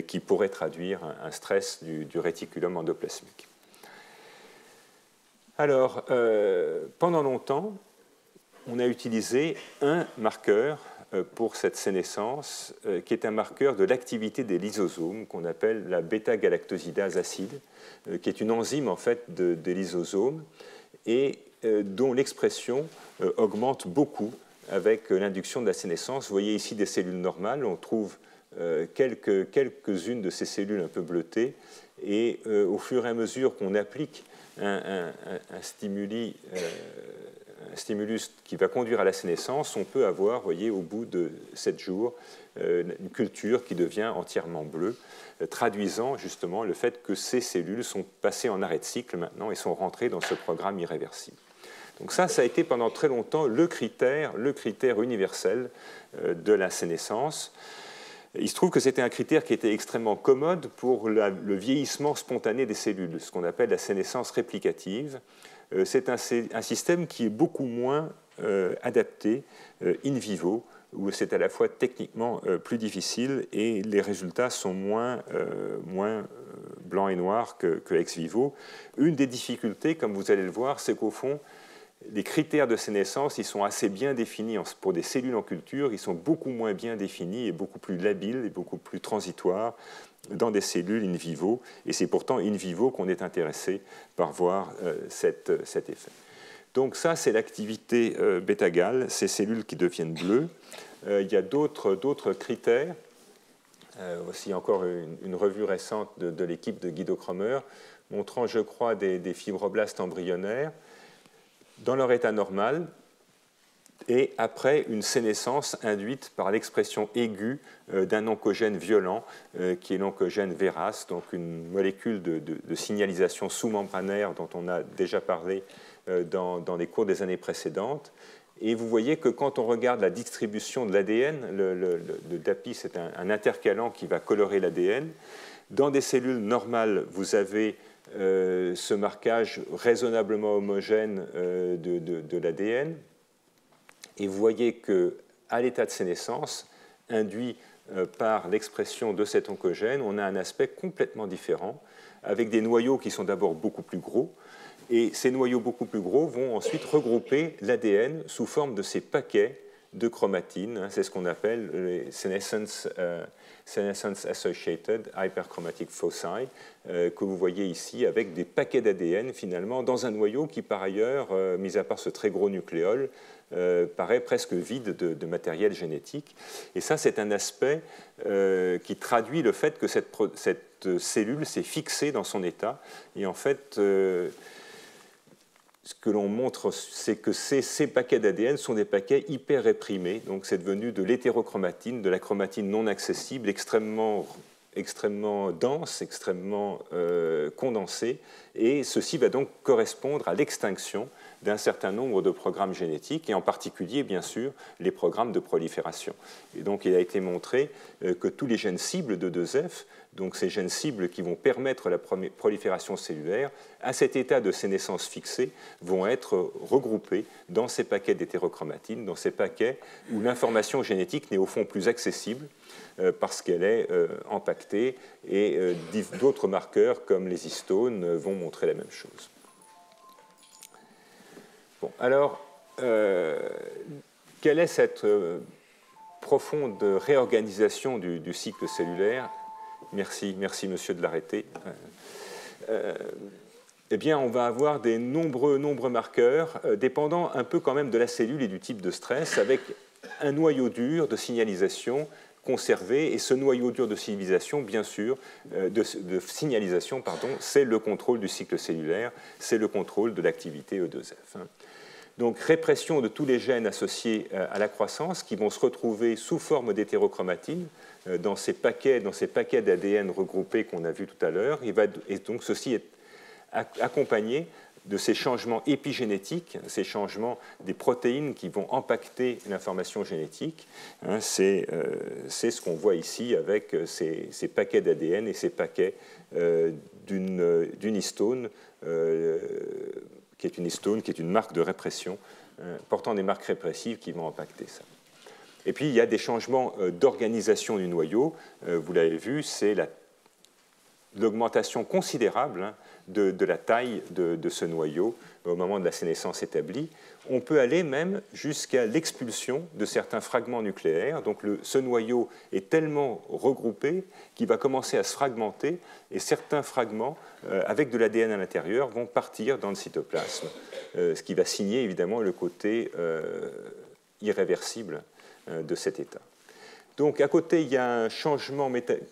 qui pourrait traduire un stress du réticulum endoplasmique. Alors, pendant longtemps, on a utilisé un marqueur pour cette sénescence, qui est un marqueur de l'activité des lysosomes, qu'on appelle la bêta-galactosidase acide, qui est une enzyme en fait des lysosomes, et dont l'expression augmente beaucoup avec l'induction de la sénescence. Vous voyez ici des cellules normales, on trouve quelques-unes de ces cellules un peu bleutées, et au fur et à mesure qu'on applique un stimulus qui va conduire à la sénescence, on peut avoir, vous voyez, au bout de 7 jours, une culture qui devient entièrement bleue, traduisant justement le fait que ces cellules sont passées en arrêt de cycle maintenant et sont rentrées dans ce programme irréversible. Donc ça a été pendant très longtemps le critère universel de la sénescence. Il se trouve que c'était un critère qui était extrêmement commode pour le vieillissement spontané des cellules, ce qu'on appelle la sénescence réplicative. C'est un système qui est beaucoup moins adapté in vivo, où c'est à la fois techniquement plus difficile et les résultats sont moins blancs et noirs que ex vivo. Une des difficultés, comme vous allez le voir, c'est qu'au fond, les critères de sénescence, ils sont assez bien définis pour des cellules en culture, ils sont beaucoup moins bien définis et beaucoup plus labiles et beaucoup plus transitoires dans des cellules in vivo, et c'est pourtant in vivo qu'on est intéressé par voir cet effet. Donc ça, c'est l'activité bêta-gale, ces cellules qui deviennent bleues. Il y a d'autres critères. Aussi encore une revue récente de l'équipe de Guido Kromer, montrant, je crois, des fibroblastes embryonnaires dans leur état normal, et après une sénescence induite par l'expression aiguë d'un oncogène violent, qui est l'oncogène VERAS, donc une molécule de signalisation sous-membranaire dont on a déjà parlé dans les cours des années précédentes. Et vous voyez que quand on regarde la distribution de l'ADN, le DAPI, c'est un intercalant qui va colorer l'ADN. Dans des cellules normales, vous avez ce marquage raisonnablement homogène de l'ADN. Et vous voyez qu'à l'état de sénescence, induit par l'expression de cet oncogène, on a un aspect complètement différent, avec des noyaux qui sont d'abord beaucoup plus gros. Et ces noyaux beaucoup plus gros vont ensuite regrouper l'ADN sous forme de ces paquets de chromatine. C'est ce qu'on appelle les senescence associated hyperchromatic foci, que vous voyez ici avec des paquets d'ADN finalement dans un noyau qui par ailleurs, mis à part ce très gros nucléole, paraît presque vide de matériel génétique. Et ça, c'est un aspect qui traduit le fait que cette cellule s'est fixée dans son état. Et en fait, ce que l'on montre, c'est que ces paquets d'ADN sont des paquets hyper réprimés. Donc c'est devenu de l'hétérochromatine, de la chromatine non accessible, extrêmement dense, extrêmement condensée. Et ceci va donc correspondre à l'extinction d'un certain nombre de programmes génétiques, et en particulier, bien sûr, les programmes de prolifération. Et donc, il a été montré que tous les gènes cibles de 2F, donc ces gènes cibles qui vont permettre la prolifération cellulaire, à cet état de sénescence fixée, vont être regroupés dans ces paquets d'hétérochromatine, dans ces paquets où l'information génétique n'est au fond plus accessible parce qu'elle est impactée, et d'autres marqueurs comme les histones vont montrer la même chose. Bon, alors, quelle est cette profonde réorganisation du cycle cellulaire? Merci monsieur de l'arrêter. Eh bien, on va avoir des nombreux marqueurs, dépendant un peu quand même de la cellule et du type de stress, avec un noyau dur de signalisation conservé, et ce noyau dur de signalisation, bien sûr, c'est le contrôle du cycle cellulaire, c'est le contrôle de l'activité E2F. Donc, répression de tous les gènes associés à la croissance qui vont se retrouver sous forme d'hétérochromatine dans ces paquets d'ADN regroupés qu'on a vus tout à l'heure. Et donc, ceci est accompagné de ces changements épigénétiques, ces changements des protéines qui vont impacter l'information génétique. C'est ce qu'on voit ici avec ces paquets d'ADN et ces paquets d'une histone, qui est une histone, qui est une marque de répression, portant des marques répressives qui vont impacter ça. Et puis, il y a des changements d'organisation du noyau. Vous l'avez vu, c'est l'augmentation considérable de la taille de ce noyau au moment de la sénescence établie. On peut aller même jusqu'à l'expulsion de certains fragments nucléaires. Donc ce noyau est tellement regroupé qu'il va commencer à se fragmenter et certains fragments, avec de l'ADN à l'intérieur, vont partir dans le cytoplasme, ce qui va signer évidemment le côté irréversible de cet état. Donc à côté, il y a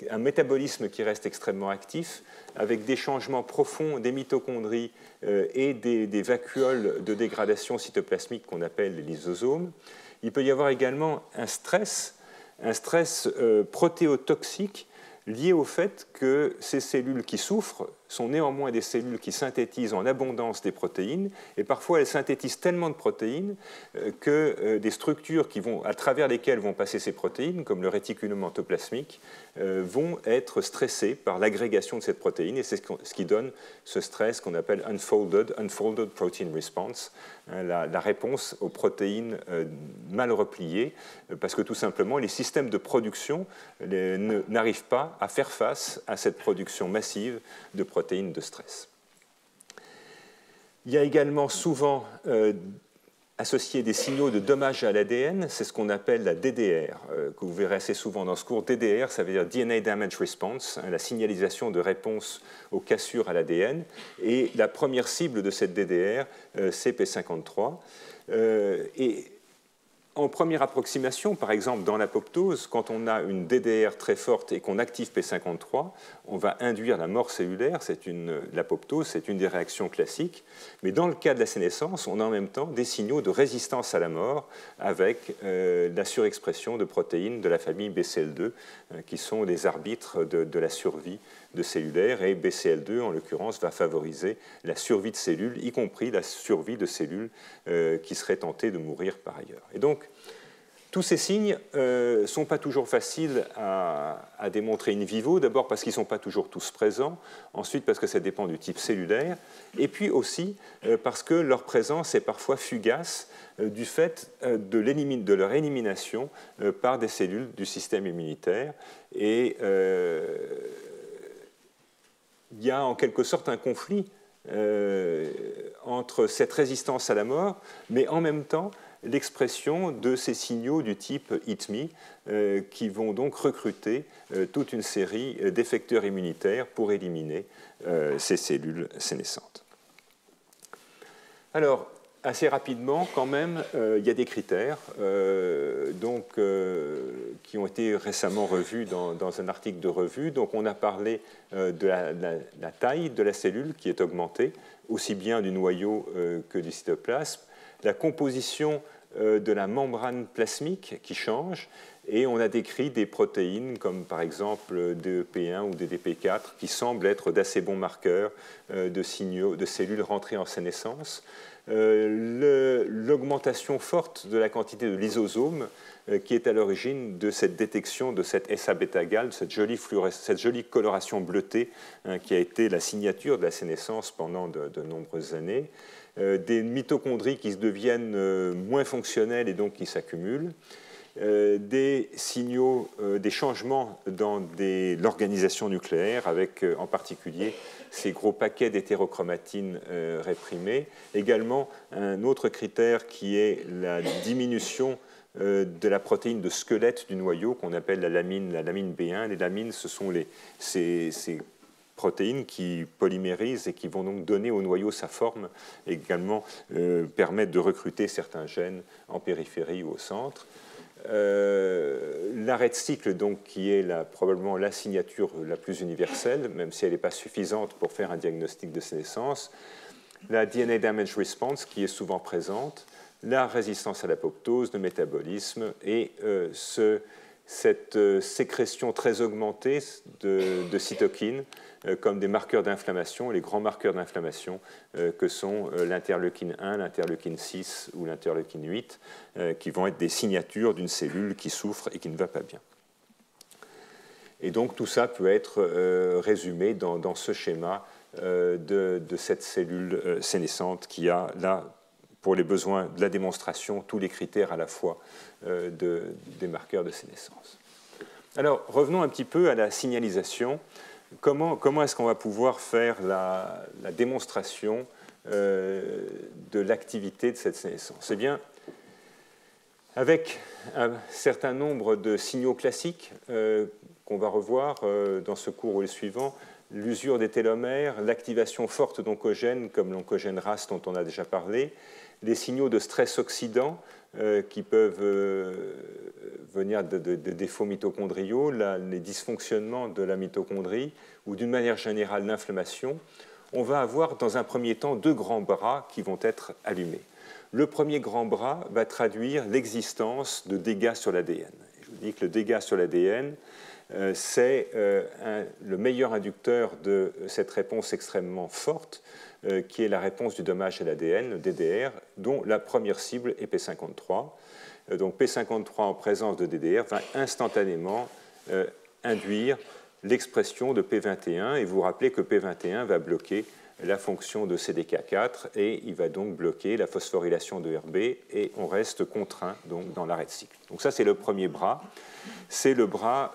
un métabolisme qui reste extrêmement actif, avec des changements profonds des mitochondries et des vacuoles de dégradation cytoplasmique qu'on appelle les lysosomes. Il peut y avoir également un stress protéotoxique lié au fait que ces cellules qui souffrent sont néanmoins des cellules qui synthétisent en abondance des protéines, et parfois elles synthétisent tellement de protéines que des structures à travers lesquelles vont passer ces protéines, comme le réticulum endoplasmique, vont être stressées par l'agrégation de cette protéine, et c'est ce qui donne ce stress qu'on appelle unfolded protein response, la réponse aux protéines mal repliées, parce que tout simplement les systèmes de production n'arrivent pas à faire face à cette production massive de protéines de stress. Il y a également souvent associé des signaux de dommage à l'ADN, c'est ce qu'on appelle la DDR, que vous verrez assez souvent dans ce cours. DDR, ça veut dire DNA Damage Response, la signalisation de réponse aux cassures à l'ADN. Et la première cible de cette DDR, c'est P53. Et en première approximation, par exemple dans l'apoptose, quand on a une DDR très forte et qu'on active P53, on va induire la mort cellulaire. L'apoptose, c'est une des réactions classiques. Mais dans le cas de la sénescence, on a en même temps des signaux de résistance à la mort avec la surexpression de protéines de la famille BCL2 qui sont les arbitres de la survie de cellulaire. Et BCL2, en l'occurrence, va favoriser la survie de cellules, y compris la survie de cellules qui seraient tentées de mourir par ailleurs. Et donc, tous ces signes ne sont pas toujours faciles à démontrer in vivo, d'abord parce qu'ils ne sont pas toujours tous présents, ensuite parce que ça dépend du type cellulaire, et puis aussi parce que leur présence est parfois fugace du fait de leur élimination par des cellules du système immunitaire. Et il y a en quelque sorte un conflit entre cette résistance à la mort, mais en même temps l'expression de ces signaux du type Eat Me, qui vont donc recruter toute une série d'effecteurs immunitaires pour éliminer ces cellules sénescentes. Alors, assez rapidement, quand même, il y a des critères qui ont été récemment revus dans un article de revue. Donc, on a parlé de la taille de la cellule qui est augmentée, aussi bien du noyau que du cytoplasme, la composition de la membrane plasmique qui change, et on a décrit des protéines comme par exemple DEP1 ou DDP4 qui semblent être d'assez bons marqueurs de cellules rentrées en sénescence. L'augmentation forte de la quantité de lysosomes qui est à l'origine de cette détection de cette SA-bêta-gal, cette jolie coloration bleutée qui a été la signature de la sénescence pendant de nombreuses années, des mitochondries qui deviennent moins fonctionnelles et donc qui s'accumulent, des signaux, des changements dans l'organisation nucléaire, avec en particulier ces gros paquets d'hétérochromatine réprimés. Également, un autre critère qui est la diminution de la protéine de squelette du noyau, qu'on appelle la lamine B1. Les lamines, ce sont ces protéines qui polymérisent et qui vont donc donner au noyau sa forme, et également permettre de recruter certains gènes en périphérie ou au centre. L'arrêt de cycle, donc, qui est probablement la signature la plus universelle, même si elle n'est pas suffisante pour faire un diagnostic de sénescence. La DNA Damage Response, qui est souvent présente, la résistance à l'apoptose, le métabolisme et cette sécrétion très augmentée de cytokines comme des marqueurs d'inflammation, les grands marqueurs d'inflammation que sont l'interleukine 1, l'interleukine 6 ou l'interleukine 8, qui vont être des signatures d'une cellule qui souffre et qui ne va pas bien. Et donc tout ça peut être résumé dans ce schéma de cette cellule sénescente qui a là, pour les besoins de la démonstration, tous les critères à la fois des marqueurs de sénescence. Alors revenons un petit peu à la signalisation. comment est-ce qu'on va pouvoir faire la démonstration de l'activité de cette sénescence? Eh bien, avec un certain nombre de signaux classiques qu'on va revoir dans ce cours ou les suivants, l'usure des télomères, l'activation forte d'oncogènes comme l'oncogène RAS dont on a déjà parlé, les signaux de stress oxydant qui peuvent venir de défauts mitochondriaux, les dysfonctionnements de la mitochondrie ou d'une manière générale l'inflammation, on va avoir dans un premier temps deux grands bras qui vont être allumés. Le premier grand bras va traduire l'existence de dégâts sur l'ADN. Je vous dis que le dégât sur l'ADN, c'est le meilleur inducteur de cette réponse extrêmement forte, qui est la réponse du dommage à l'ADN, le DDR, dont la première cible est P53. Donc P53 en présence de DDR va instantanément induire l'expression de P21, et vous rappelez que P21 va bloquer la fonction de CDK4 et il va donc bloquer la phosphorylation de RB et on reste contraint donc, dans l'arrêt de cycle. Donc ça c'est le premier bras, c'est le bras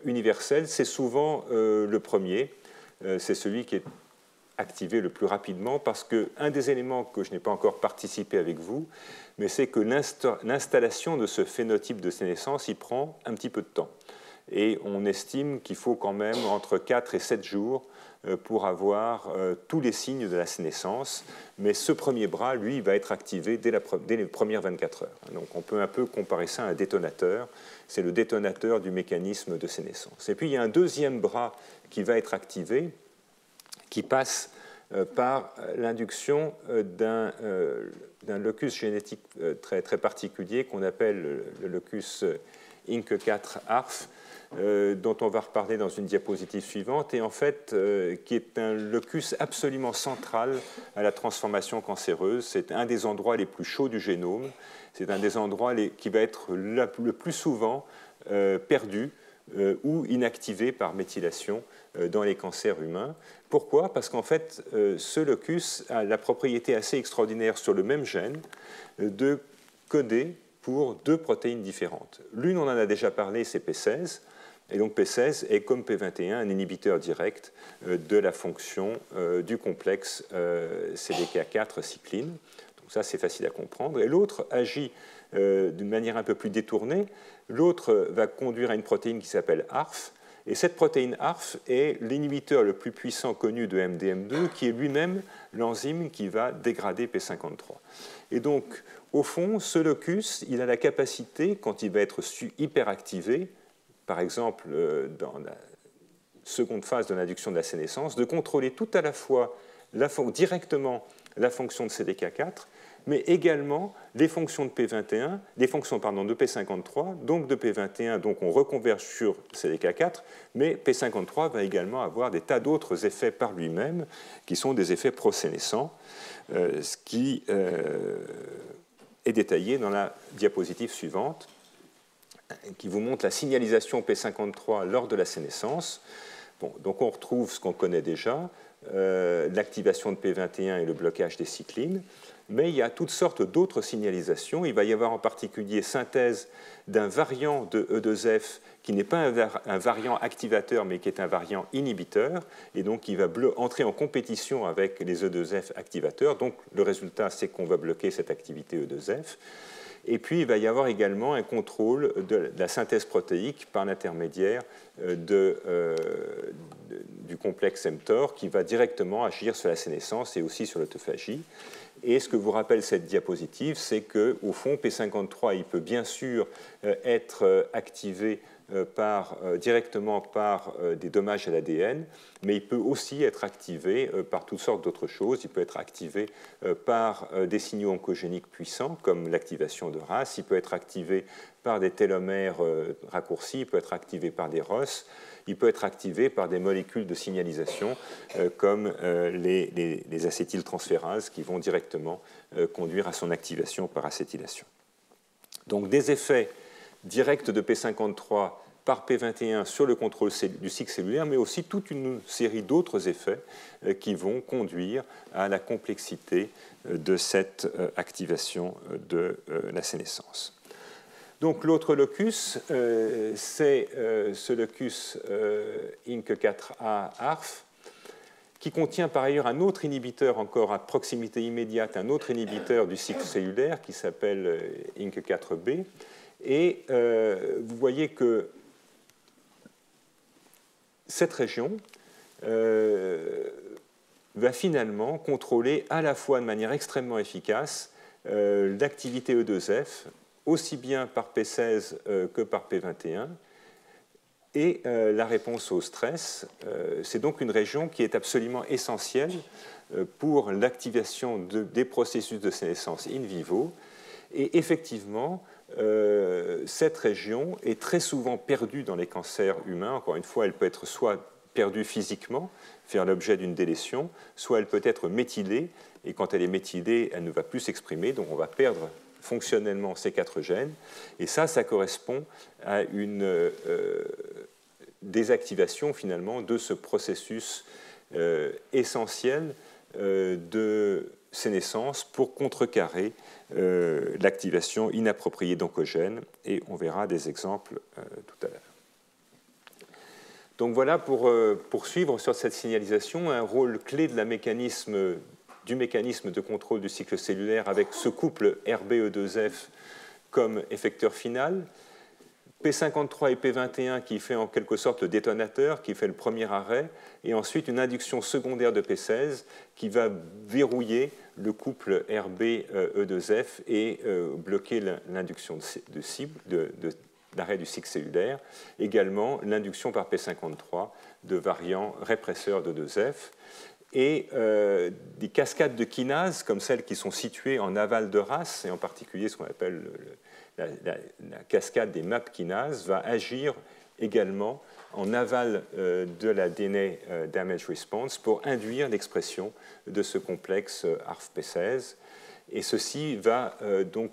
universel, c'est souvent le premier, c'est celui qui est activé le plus rapidement parce qu'un des éléments que je n'ai pas encore participé avec vous, mais c'est que l'installation de ce phénotype de sénescence, il prend un petit peu de temps. Et on estime qu'il faut quand même entre 4 et 7 jours pour avoir tous les signes de la sénescence. Mais ce premier bras, lui, va être activé dès les premières 24 heures. Donc on peut un peu comparer ça à un détonateur. C'est le détonateur du mécanisme de sénescence. Et puis il y a un deuxième bras qui va être activé, qui passe par l'induction d'un locus génétique très, très particulier qu'on appelle le locus INK4-ARF, dont on va reparler dans une diapositive suivante, et en fait, qui est un locus absolument central à la transformation cancéreuse. C'est un des endroits les plus chauds du génome. C'est un des endroits qui va être le plus souvent perdu ou inactivé par méthylation dans les cancers humains. Pourquoi? Parce qu'en fait, ce locus a la propriété assez extraordinaire sur le même gène de coder pour deux protéines différentes. L'une, on en a déjà parlé, c'est P16. Et donc P16 est, comme P21, un inhibiteur direct de la fonction du complexe CDK4 cycline. Donc ça, c'est facile à comprendre. Et l'autre agit d'une manière un peu plus détournée. L'autre va conduire à une protéine qui s'appelle ARF. Et cette protéine ARF est l'inhibiteur le plus puissant connu de MDM2, qui est lui-même l'enzyme qui va dégrader P53. Et donc, au fond, ce locus, il a la capacité, quand il va être hyperactivé, par exemple dans la seconde phase de l'induction de la sénescence, de contrôler tout à la fois directement la fonction de CDK4, mais également les fonctions de P21, les fonctions de P53, donc de P21, donc on reconverge sur CDK4, mais P53 va également avoir des tas d'autres effets par lui-même, qui sont des effets prosénescents, ce qui est détaillé dans la diapositive suivante, qui vous montre la signalisation P53 lors de la sénescence. Bon, donc on retrouve ce qu'on connaît déjà, l'activation de P21 et le blocage des cyclines, mais il y a toutes sortes d'autres signalisations. Il va y avoir en particulier synthèse d'un variant de E2F qui n'est pas un variant activateur, mais qui est un variant inhibiteur, et donc qui va entrer en compétition avec les E2F activateurs. Donc le résultat, c'est qu'on va bloquer cette activité E2F. Et puis, il va y avoir également un contrôle de la synthèse protéique par l'intermédiaire du complexe mTOR qui va directement agir sur la sénescence et aussi sur l'autophagie. Et ce que vous rappelle cette diapositive, c'est qu'au fond, P53, il peut bien sûr être activé directement par des dommages à l'ADN, mais il peut aussi être activé par toutes sortes d'autres choses. Il peut être activé par des signaux oncogéniques puissants, comme l'activation de RAS. Il peut être activé par des télomères raccourcis. Il peut être activé par des ROS. Il peut être activé par des molécules de signalisation, comme les acétyltransférases, qui vont directement conduire à son activation par acétylation. Donc des effets direct de P53 par P21 sur le contrôle du cycle cellulaire, mais aussi toute une série d'autres effets qui vont conduire à la complexité de cette activation de la sénescence. Donc l'autre locus, c'est ce locus INK4A-ARF, qui contient par ailleurs un autre inhibiteur encore à proximité immédiate, un autre inhibiteur du cycle cellulaire qui s'appelle INK4B. Et vous voyez que cette région va finalement contrôler à la fois de manière extrêmement efficace l'activité E2F, aussi bien par P16 que par P21, et la réponse au stress. C'est donc une région qui est absolument essentielle pour l'activation des processus de sénescence in vivo. Et effectivement, cette région est très souvent perdue dans les cancers humains. Encore une fois, elle peut être soit perdue physiquement, faire l'objet d'une délétion, soit elle peut être méthylée, et quand elle est méthylée, elle ne va plus s'exprimer, donc on va perdre fonctionnellement ces 4 gènes, et ça correspond à une désactivation finalement de ce processus essentiel de sénescence pour contrecarrer l'activation inappropriée d'oncogènes, et on verra des exemples tout à l'heure. Donc voilà, pour poursuivre sur cette signalisation, un rôle clé du mécanisme de contrôle du cycle cellulaire avec ce couple RBE2F comme effecteur final, P53 et P21 qui fait en quelque sorte le détonateur, qui fait le premier arrêt, et ensuite une induction secondaire de P16 qui va verrouiller le couple RB-E2F et bloquer l'induction d'arrêt du cycle cellulaire, également l'induction par P53 de variants répresseurs de 2F, et des cascades de kinases comme celles qui sont situées en aval de RAS, et en particulier ce qu'on appelle la cascade des MAP kinases, va agir également en aval de la DNA damage response pour induire l'expression de ce complexe ARF-P16. Et ceci va donc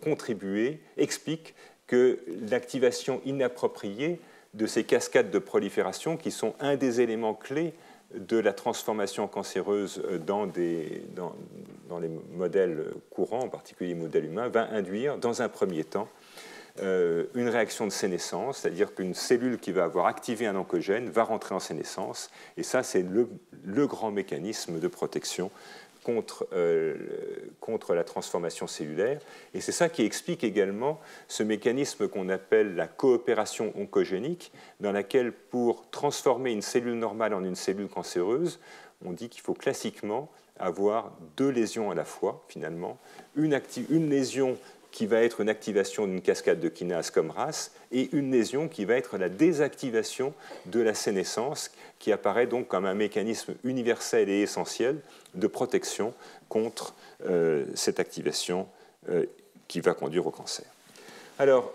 explique que l'activation inappropriée de ces cascades de prolifération, qui sont un des éléments clés de la transformation cancéreuse dans les modèles courants, en particulier les modèles humains, va induire dans un premier temps une réaction de sénescence, c'est-à-dire qu'une cellule qui va avoir activé un oncogène va rentrer en sénescence, et ça c'est le grand mécanisme de protection contre la transformation cellulaire. Et c'est ça qui explique également ce mécanisme qu'on appelle la coopération oncogénique, dans laquelle, pour transformer une cellule normale en une cellule cancéreuse, on dit qu'il faut classiquement avoir 2 lésions à la fois, finalement. Une lésion qui va être une activation d'une cascade de kinase comme RAS, et une lésion qui va être la désactivation de la sénescence, qui apparaît donc comme un mécanisme universel et essentiel de protection contre cette activation qui va conduire au cancer. Alors,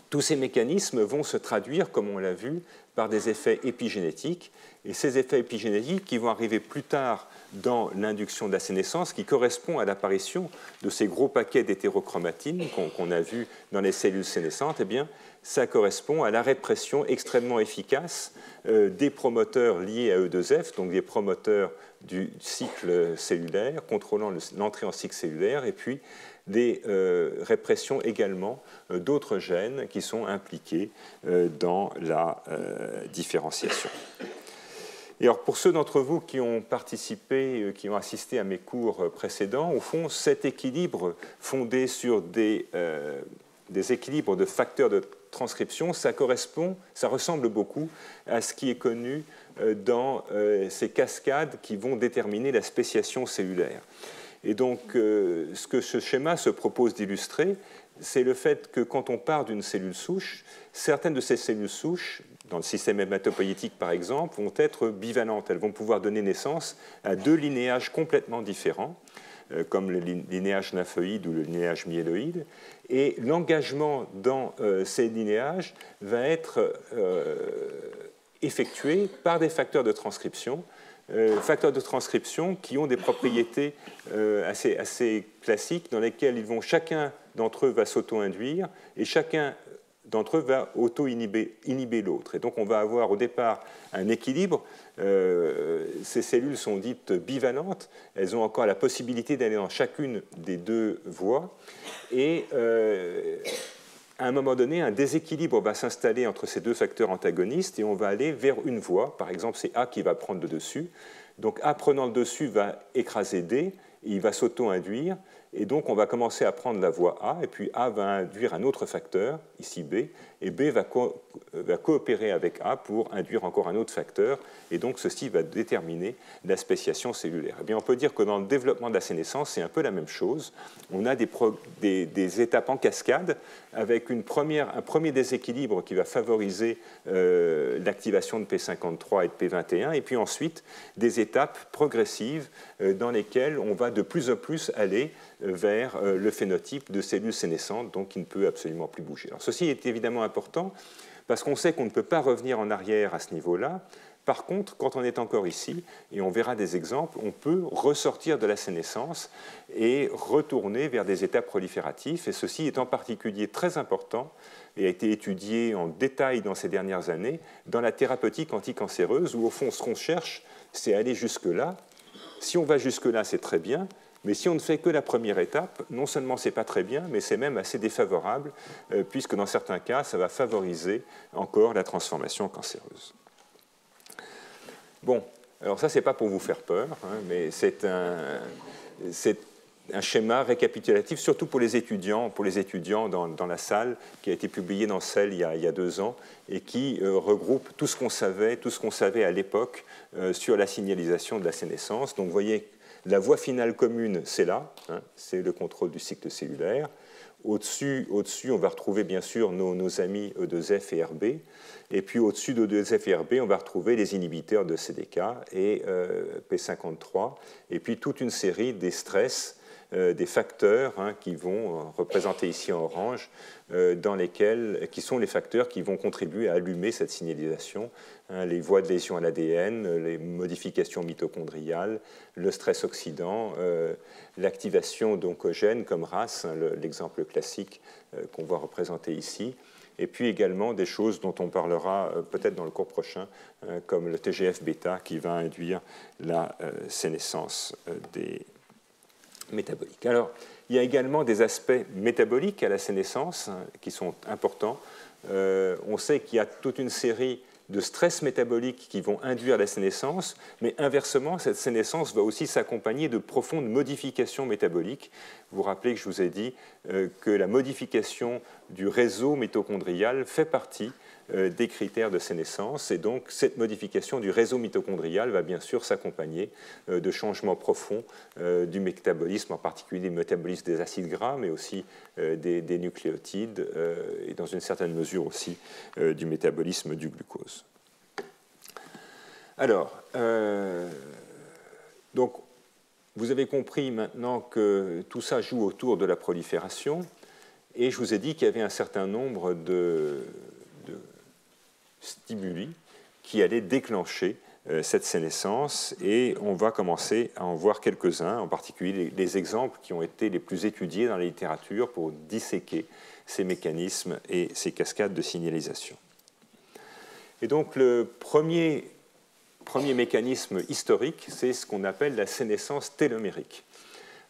tous ces mécanismes vont se traduire, comme on l'a vu, par des effets épigénétiques, et ces effets épigénétiques qui vont arriver plus tard dans l'induction de la sénescence, qui correspond à l'apparition de ces gros paquets d'hétérochromatine qu'on a vus dans les cellules sénescentes, eh bien, ça correspond à la répression extrêmement efficace des promoteurs liés à E2F, donc des promoteurs du cycle cellulaire, contrôlant l'entrée en cycle cellulaire, et puis des répressions également d'autres gènes qui sont impliqués dans la différenciation. Et alors, pour ceux d'entre vous qui ont participé, qui ont assisté à mes cours précédents, au fond, cet équilibre fondé sur des équilibres de facteurs de transcription, ça ressemble beaucoup à ce qui est connu dans ces cascades qui vont déterminer la spéciation cellulaire. Et donc, ce que ce schéma se propose d'illustrer, c'est le fait que quand on part d'une cellule souche, certaines de ces cellules souches, dans le système hématopoïétique par exemple, vont être bivalentes. Elles vont pouvoir donner naissance à 2 linéages complètement différents, comme le linéage nymphoïde ou le linéage myéloïde. Et l'engagement dans ces linéages va être effectué par des facteurs de transcription, qui ont des propriétés assez classiques, dans lesquelles chacun d'entre eux va s'auto-induire et chacun d'entre eux va auto-inhiber l'autre. Et donc on va avoir au départ un équilibre. Ces cellules sont dites bivalentes. Elles ont encore la possibilité d'aller dans chacune des 2 voies. Et à un moment donné, un déséquilibre va s'installer entre ces deux facteurs antagonistes et on va aller vers une voie. Par exemple, c'est A qui va prendre le dessus. Donc A prenant le dessus va écraser D, et il va s'auto-induire. Et donc on va commencer à prendre la voie A, et puis A va induire un autre facteur, ici B, et B va coopérer avec A pour induire encore un autre facteur, et donc ceci va déterminer la spéciation cellulaire. Eh bien, on peut dire que dans le développement de la sénescence, c'est un peu la même chose. On a des étapes en cascade, avec un premier déséquilibre qui va favoriser l'activation de P53 et de P21, et puis ensuite des étapes progressives dans lesquelles on va de plus en plus aller vers le phénotype de cellules sénescentes, donc qui ne peut absolument plus bouger. Alors, ceci est évidemment important parce qu'on sait qu'on ne peut pas revenir en arrière à ce niveau-là. Par contre, quand on est encore ici, et on verra des exemples, on peut ressortir de la sénescence et retourner vers des états prolifératifs. Et ceci est en particulier très important et a été étudié en détail dans ces dernières années dans la thérapeutique anticancéreuse, où au fond, ce qu'on cherche, c'est aller jusque-là. Si on va jusque-là, c'est très bien. Mais si on ne fait que la première étape, non seulement ce n'est pas très bien, mais c'est même assez défavorable, puisque dans certains cas, ça va favoriser encore la transformation cancéreuse. Bon, alors ça, ce n'est pas pour vous faire peur, hein, mais c'est un schéma récapitulatif, surtout pour les étudiants dans la salle, qui a été publié dans Cell il y a 2 ans, et qui regroupe tout ce qu'on savait à l'époque sur la signalisation de la sénescence. Donc vous voyez, la voie finale commune, c'est là, hein, c'est le contrôle du cycle cellulaire. Au-dessus, on va retrouver bien sûr nos amis E2F et RB. Et puis au-dessus de E2F et RB, on va retrouver les inhibiteurs de CDK et P53. Et puis toute une série des stress, des facteurs hein, qui vont représenter ici en orange, qui sont les facteurs qui vont contribuer à allumer cette signalisation, hein, les voies de lésion à l'ADN, les modifications mitochondriales, le stress oxydant, l'activation d'oncogènes comme RAS, hein, l'exemple classique qu'on voit représenté ici, et puis également des choses dont on parlera peut-être dans le cours prochain, comme le TGF-bêta qui va induire la sénescence des métaboliques. Alors, il y a également des aspects métaboliques à la sénescence hein, qui sont importants. On sait qu'il y a toute une série de stress métaboliques qui vont induire la sénescence, mais inversement, cette sénescence va aussi s'accompagner de profondes modifications métaboliques. Vous vous rappelez que je vous ai dit que la modification du réseau mitochondrial fait partie des critères de sénescence, et donc cette modification du réseau mitochondrial va bien sûr s'accompagner de changements profonds du métabolisme, en particulier du métabolisme des acides gras, mais aussi des nucléotides, et dans une certaine mesure aussi du métabolisme du glucose. Alors, donc, vous avez compris maintenant que tout ça joue autour de la prolifération, et je vous ai dit qu'il y avait un certain nombre de stimuli qui allaient déclencher cette sénescence, et on va commencer à en voir quelques-uns, en particulier les exemples qui ont été les plus étudiés dans la littérature pour disséquer ces mécanismes et ces cascades de signalisation. Et donc le premier mécanisme historique, c'est ce qu'on appelle la sénescence télomérique.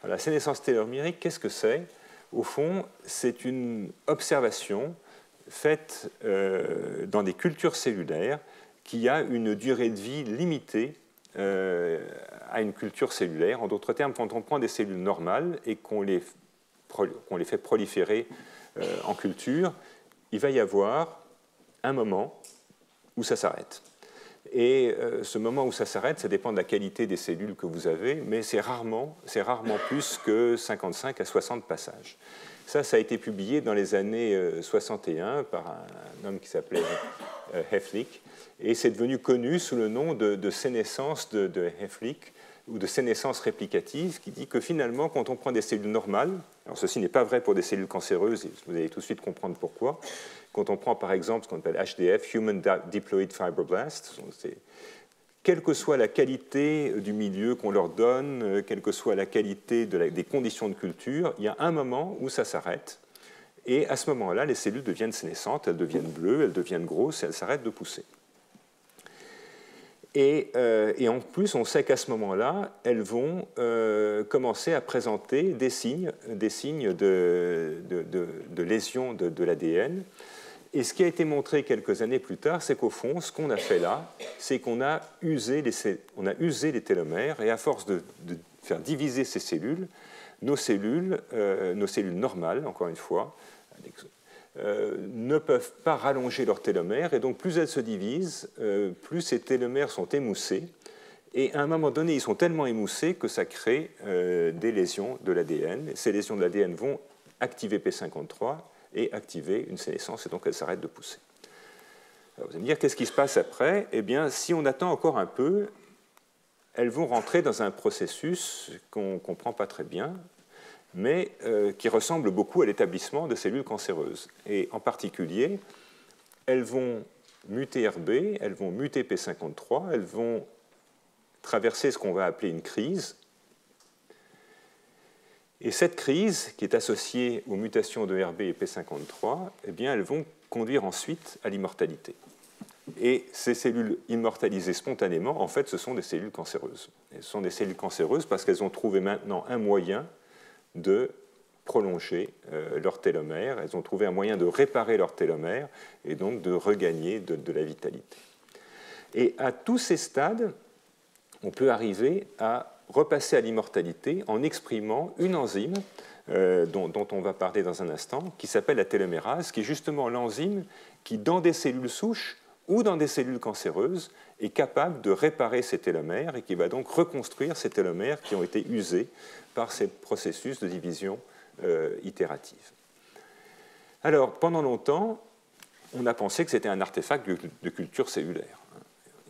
Alors, la sénescence télomérique, qu'est-ce que c'est? Au fond, c'est une observation faite dans des cultures cellulaires qui a une durée de vie limitée à une culture cellulaire. En d'autres termes, quand on prend des cellules normales et qu'on les fait proliférer en culture, il va y avoir un moment où ça s'arrête. Et ce moment où ça s'arrête, ça dépend de la qualité des cellules que vous avez, mais c'est rarement plus que 55 à 60 passages. Ça a été publié dans les années 61 par un homme qui s'appelait Heflik, et c'est devenu connu sous le nom de sénescence de Heflik, ou de sénescence réplicative, qui dit que finalement, quand on prend des cellules normales, alors ceci n'est pas vrai pour des cellules cancéreuses, et vous allez tout de suite comprendre pourquoi, quand on prend par exemple ce qu'on appelle HDF, Human Diploid Fibroblasts, quelle que soit la qualité du milieu qu'on leur donne, quelle que soit la qualité des conditions de culture, il y a un moment où ça s'arrête. Et à ce moment-là, les cellules deviennent sénescentes, elles deviennent bleues, elles deviennent grosses et elles s'arrêtent de pousser. Et en plus, on sait qu'à ce moment-là, elles vont commencer à présenter des signes de lésion de l'ADN. Et ce qui a été montré quelques années plus tard, c'est qu'au fond, ce qu'on a fait là, c'est qu'on a usé les télomères, et à force de faire diviser ces cellules, nos cellules normales, encore une fois, ne peuvent pas rallonger leurs télomères, et donc plus elles se divisent, plus ces télomères sont émoussés, et à un moment donné, ils sont tellement émoussés que ça crée des lésions de l'ADN. Ces lésions de l'ADN vont activer P53 et activer une sénescence, et donc elles s'arrêtent de pousser. Alors vous allez me dire, qu'est-ce qui se passe après? Eh bien, si on attend encore un peu, elles vont rentrer dans un processus qu'on ne comprend pas très bien, mais qui ressemble beaucoup à l'établissement de cellules cancéreuses. Et en particulier, elles vont muter RB, elles vont muter P53, elles vont traverser ce qu'on va appeler une crise. Et cette crise, qui est associée aux mutations de RB et P53, eh bien, elles vont conduire ensuite à l'immortalité. Et ces cellules immortalisées spontanément, en fait, ce sont des cellules cancéreuses. Elles sont des cellules cancéreuses parce qu'elles ont trouvé maintenant un moyen de prolonger leur télomère. Elles ont trouvé un moyen de réparer leur télomère et donc de regagner de la vitalité. Et à tous ces stades, on peut arriver à repasser à l'immortalité en exprimant une enzyme dont on va parler dans un instant, qui s'appelle la télomérase, qui est justement l'enzyme qui, dans des cellules souches ou dans des cellules cancéreuses, est capable de réparer ces télomères et qui va donc reconstruire ces télomères qui ont été usés par ces processus de division itérative. Alors, pendant longtemps, on a pensé que c'était un artefact de culture cellulaire.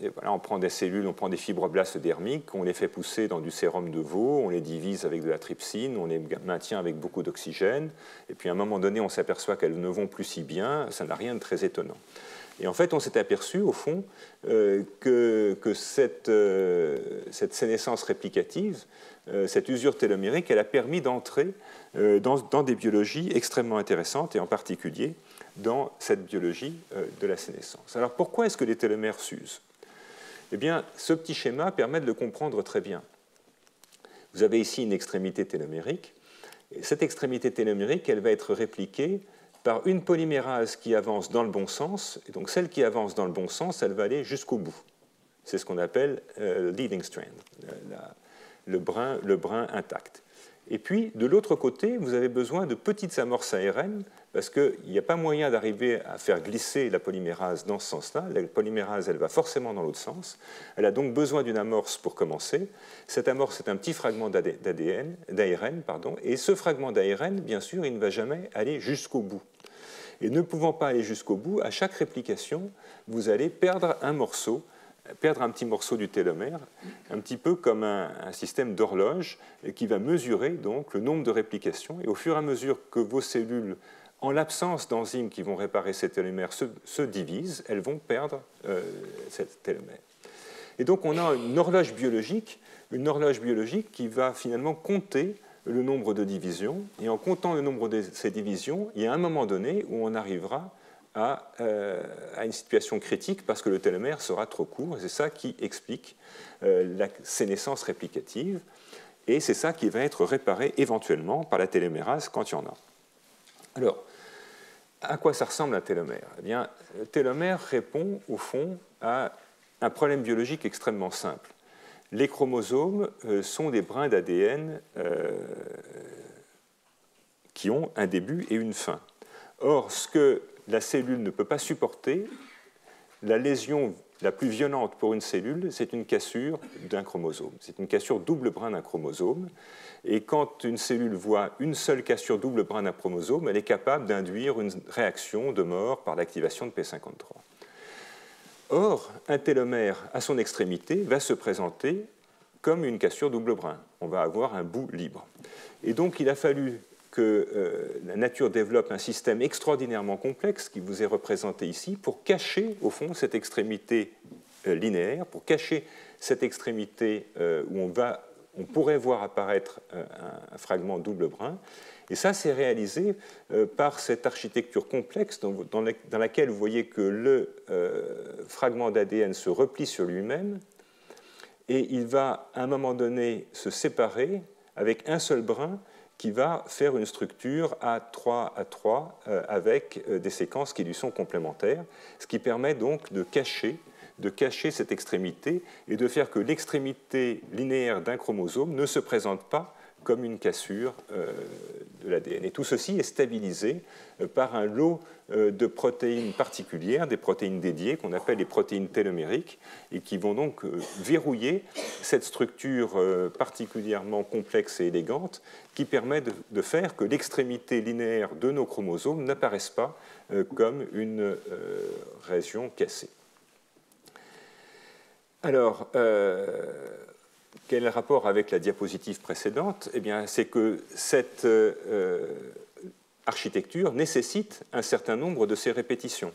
Et voilà, on prend des cellules, on prend des fibroblastes dermiques, on les fait pousser dans du sérum de veau, on les divise avec de la trypsine, on les maintient avec beaucoup d'oxygène, et puis à un moment donné, on s'aperçoit qu'elles ne vont plus si bien, ça n'a rien de très étonnant. Et en fait, on s'est aperçu, au fond, que cette sénescence réplicative, cette usure télomérique, elle a permis d'entrer dans des biologies extrêmement intéressantes, et en particulier dans cette biologie de la sénescence. Alors pourquoi est-ce que les télomères s'usent? Eh bien, ce petit schéma permet de le comprendre très bien. Vous avez ici une extrémité télomérique, et cette extrémité télomérique, elle va être répliquée par une polymérase qui avance dans le bon sens, et donc celle qui avance dans le bon sens, elle va aller jusqu'au bout. C'est ce qu'on appelle leading strand, le brin intact. Et puis, de l'autre côté, vous avez besoin de petites amorces ARN, parce qu'il n'y a pas moyen d'arriver à faire glisser la polymérase dans ce sens-là. La polymérase, elle va forcément dans l'autre sens. Elle a donc besoin d'une amorce pour commencer. Cette amorce est un petit fragment d'ARN, et ce fragment d'ARN, bien sûr, il ne va jamais aller jusqu'au bout. Et ne pouvant pas aller jusqu'au bout, à chaque réplication, vous allez perdre un petit morceau du télomère, un petit peu comme un système d'horloge qui va mesurer donc le nombre de réplications. Et au fur et à mesure que vos cellules, en l'absence d'enzymes qui vont réparer ces télomères, se divisent, elles vont perdre cette télomère. Et donc on a une horloge biologique qui va finalement compter le nombre de divisions. Et en comptant le nombre de ces divisions, il y a un moment donné où on arrivera à une situation critique parce que le télomère sera trop court. C'est ça qui explique la sénescence réplicative. Et c'est ça qui va être réparé éventuellement par la télomérase quand il y en a. Alors, à quoi ça ressemble un télomère? Eh bien, le télomère répond au fond à un problème biologique extrêmement simple. Les chromosomes sont des brins d'ADN qui ont un début et une fin. Or, ce que la cellule ne peut pas supporter, la lésion la plus violente pour une cellule, c'est une cassure d'un chromosome. C'est une cassure double brin d'un chromosome. Et quand une cellule voit une seule cassure double brin d'un chromosome, elle est capable d'induire une réaction de mort par l'activation de P53. Or, un télomère à son extrémité va se présenter comme une cassure double brin. On va avoir un bout libre. Et donc, il a fallu que la nature développe un système extraordinairement complexe qui vous est représenté ici pour cacher, au fond, cette extrémité linéaire, pour cacher cette extrémité où on pourrait voir apparaître un fragment double brin. Et ça, c'est réalisé par cette architecture complexe dans laquelle vous voyez que le fragment d'ADN se replie sur lui-même et il va, à un moment donné, se séparer avec un seul brin qui va faire une structure A3A3 avec des séquences qui lui sont complémentaires, ce qui permet donc de cacher cette extrémité et de faire que l'extrémité linéaire d'un chromosome ne se présente pas comme une cassure de l'ADN. Et tout ceci est stabilisé par un lot de protéines particulières, des protéines dédiées qu'on appelle les protéines télomériques, et qui vont donc verrouiller cette structure particulièrement complexe et élégante qui permet de faire que l'extrémité linéaire de nos chromosomes n'apparaisse pas comme une région cassée. Alors, quel est le rapport avec la diapositive précédente? Eh bien, c'est que cette architecture nécessite un certain nombre de ces répétitions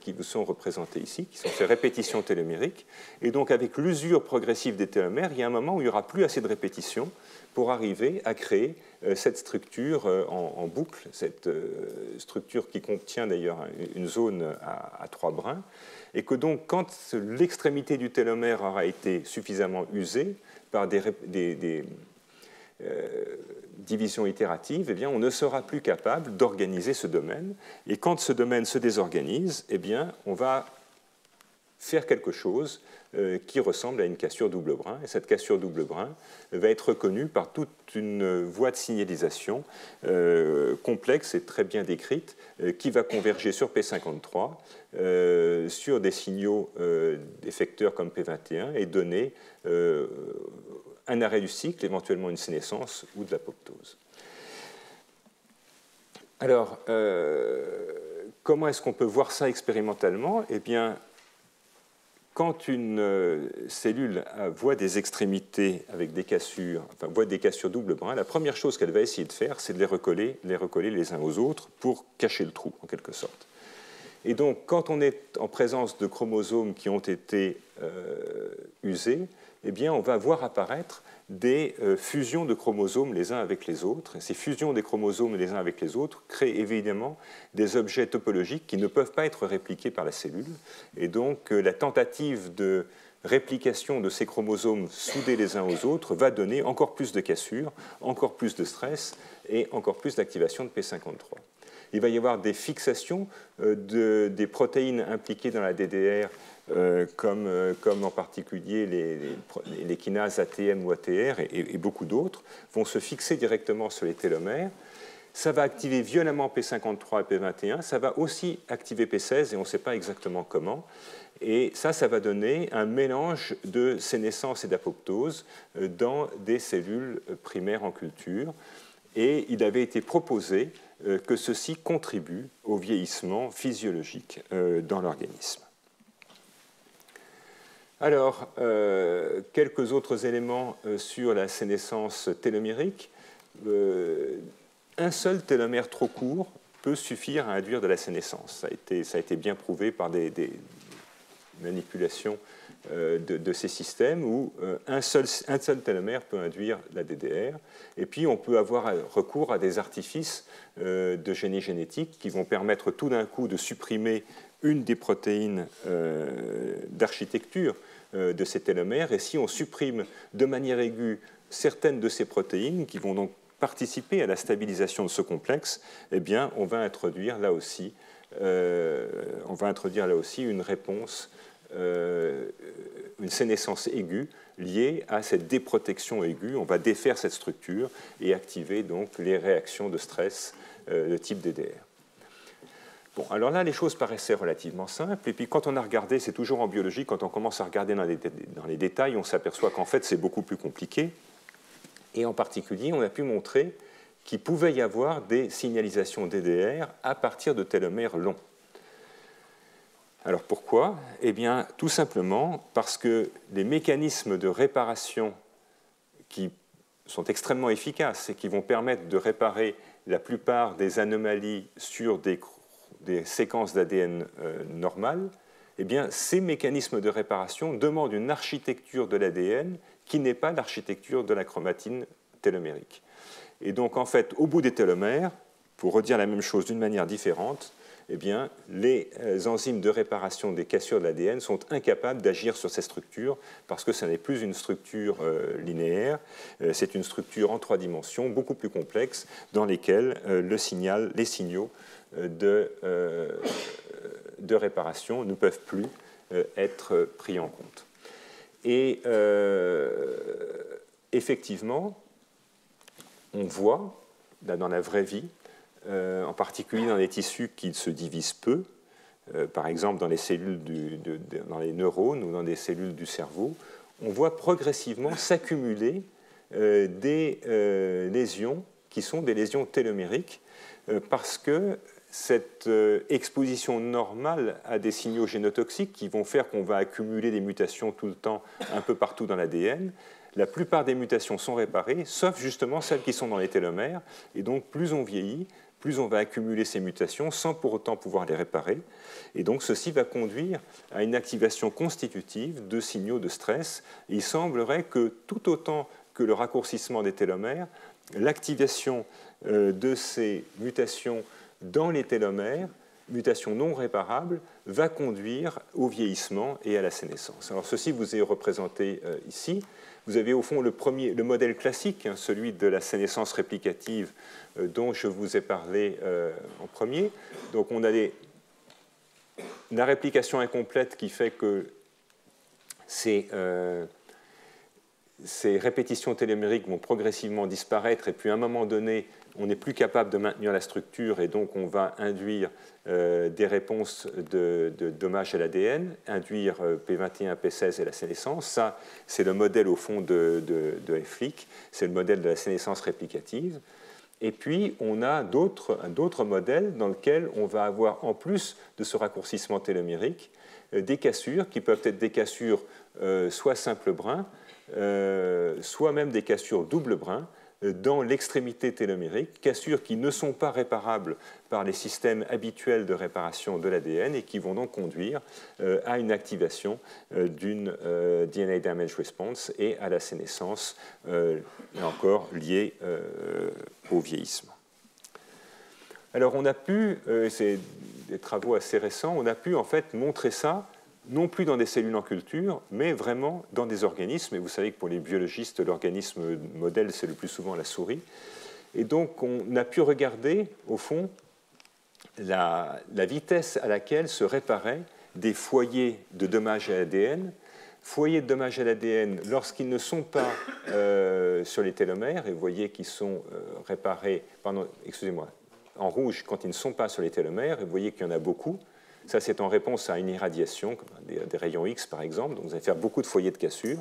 qui vous sont représentées ici, qui sont ces répétitions télomériques. Et donc, avec l'usure progressive des télomères, il y a un moment où il n'y aura plus assez de répétitions pour arriver à créer cette structure en boucle, cette structure qui contient d'ailleurs une zone à 3 brins, et que donc, quand l'extrémité du télomère aura été suffisamment usée par des divisions itératives, eh bien, on ne sera plus capable d'organiser ce domaine. Et quand ce domaine se désorganise, eh bien, on va faire quelque chose qui ressemble à une cassure double brin. Et cette cassure double brin va être reconnue par toute une voie de signalisation complexe et très bien décrite qui va converger sur P53, sur des signaux d'effecteurs comme P21 et donner un arrêt du cycle, éventuellement une sénescence ou de l'apoptose. Alors, comment est-ce qu'on peut voir ça expérimentalement? Eh bien, quand une cellule voit des extrémités avec des cassures, enfin voit des cassures double brin, la première chose qu'elle va essayer de faire, c'est de les recoller les uns aux autres pour cacher le trou, en quelque sorte. Et donc, quand on est en présence de chromosomes qui ont été usés, eh bien, on va voir apparaître des fusions de chromosomes les uns avec les autres. Et ces fusions des chromosomes les uns avec les autres créent évidemment des objets topologiques qui ne peuvent pas être répliqués par la cellule. Et donc, la tentative de réplication de ces chromosomes soudés les uns aux autres va donner encore plus de cassures, encore plus de stress et encore plus d'activation de P53. Il va y avoir des fixations des protéines impliquées dans la DDR, comme en particulier les kinases ATM ou ATR et beaucoup d'autres, vont se fixer directement sur les télomères. Ça va activer violemment P53 et P21, ça va aussi activer P16 et on ne sait pas exactement comment. Et ça va donner un mélange de sénescence et d'apoptose dans des cellules primaires en culture. Et il avait été proposé que ceci contribue au vieillissement physiologique dans l'organisme. Alors, quelques autres éléments sur la sénescence télomérique. Un seul télomère trop court peut suffire à induire de la sénescence. Ça a été bien prouvé par des manipulations de ces systèmes où un seul télomère peut induire la DDR. Et puis, on peut avoir recours à des artifices de génie génétique qui vont permettre tout d'un coup de supprimer une des protéines d'architecture de ces télomères. Et si on supprime de manière aiguë certaines de ces protéines qui vont donc participer à la stabilisation de ce complexe, eh bien, on va introduire là aussi une réponse, une sénescence aiguë liée à cette déprotection aiguë. On va défaire cette structure et activer donc les réactions de stress de type DDR. Bon, alors là, les choses paraissaient relativement simples. Et puis, quand on a regardé, c'est toujours en biologie, quand on commence à regarder dans les détails, on s'aperçoit qu'en fait, c'est beaucoup plus compliqué. Et en particulier, on a pu montrer qu'il pouvait y avoir des signalisations DDR à partir de télomères longs. Alors pourquoi? Eh bien, tout simplement parce que les mécanismes de réparation qui sont extrêmement efficaces et qui vont permettre de réparer la plupart des anomalies sur des séquences d'ADN normales, eh bien, ces mécanismes de réparation demandent une architecture de l'ADN qui n'est pas l'architecture de la chromatine télomérique. Et donc, en fait, au bout des télomères, pour redire la même chose d'une manière différente, eh bien, les enzymes de réparation des cassures de l'ADN sont incapables d'agir sur ces structures parce que ce n'est plus une structure linéaire, c'est une structure en 3 dimensions, beaucoup plus complexe, dans lesquelles les signaux de réparation ne peuvent plus être pris en compte. Et effectivement, on voit, là, dans la vraie vie, en particulier dans les tissus qui se divisent peu, par exemple dans les cellules dans les neurones ou dans des cellules du cerveau, on voit progressivement s'accumuler des lésions qui sont des lésions télomériques parce que cette exposition normale à des signaux génotoxiques qui vont faire qu'on va accumuler des mutations tout le temps un peu partout dans l'ADN, la plupart des mutations sont réparées, sauf justement celles qui sont dans les télomères, et donc plus on vieillit, plus on va accumuler ces mutations sans pour autant pouvoir les réparer. Et donc ceci va conduire à une activation constitutive de signaux de stress. Et il semblerait que tout autant que le raccourcissement des télomères, l'activation de ces mutations dans les télomères, mutations non réparables, va conduire au vieillissement et à la sénescence. Alors ceci vous est représenté ici. Vous avez au fond le modèle classique, hein, celui de la sénescence réplicative dont je vous ai parlé en premier. Donc on a la réplication incomplète qui fait que ces répétitions télomériques vont progressivement disparaître et puis à un moment donné, on n'est plus capable de maintenir la structure et donc on va induire des réponses de dommages à l'ADN, induire P21, P16 et la sénescence. Ça, c'est le modèle au fond de Hayflick, c'est le modèle de la sénescence réplicative. Et puis, on a d'autres modèles dans lesquels on va avoir, en plus de ce raccourcissement télomérique, des cassures qui peuvent être des cassures soit simple brin, soit même des cassures double brin, dans l'extrémité télomérique, cassures qui ne sont pas réparables par les systèmes habituels de réparation de l'ADN et qui vont donc conduire à une activation d'une DNA damage response et à la sénescence, là encore liée au vieillissement. Alors on a pu, c'est des travaux assez récents, on a pu en fait montrer ça non plus dans des cellules en culture, mais vraiment dans des organismes. Et vous savez que pour les biologistes, l'organisme modèle, c'est le plus souvent la souris. Et donc, on a pu regarder, au fond, la vitesse à laquelle se réparaient des foyers de dommages à l'ADN. Foyers de dommages à l'ADN lorsqu'ils ne sont pas sur les télomères, et vous voyez qu'ils sont réparés, pardon, excusez-moi, en rouge quand ils ne sont pas sur les télomères, et vous voyez qu'il y en a beaucoup. Ça, c'est en réponse à une irradiation, comme des rayons X par exemple. Donc, vous allez faire beaucoup de foyers de cassure.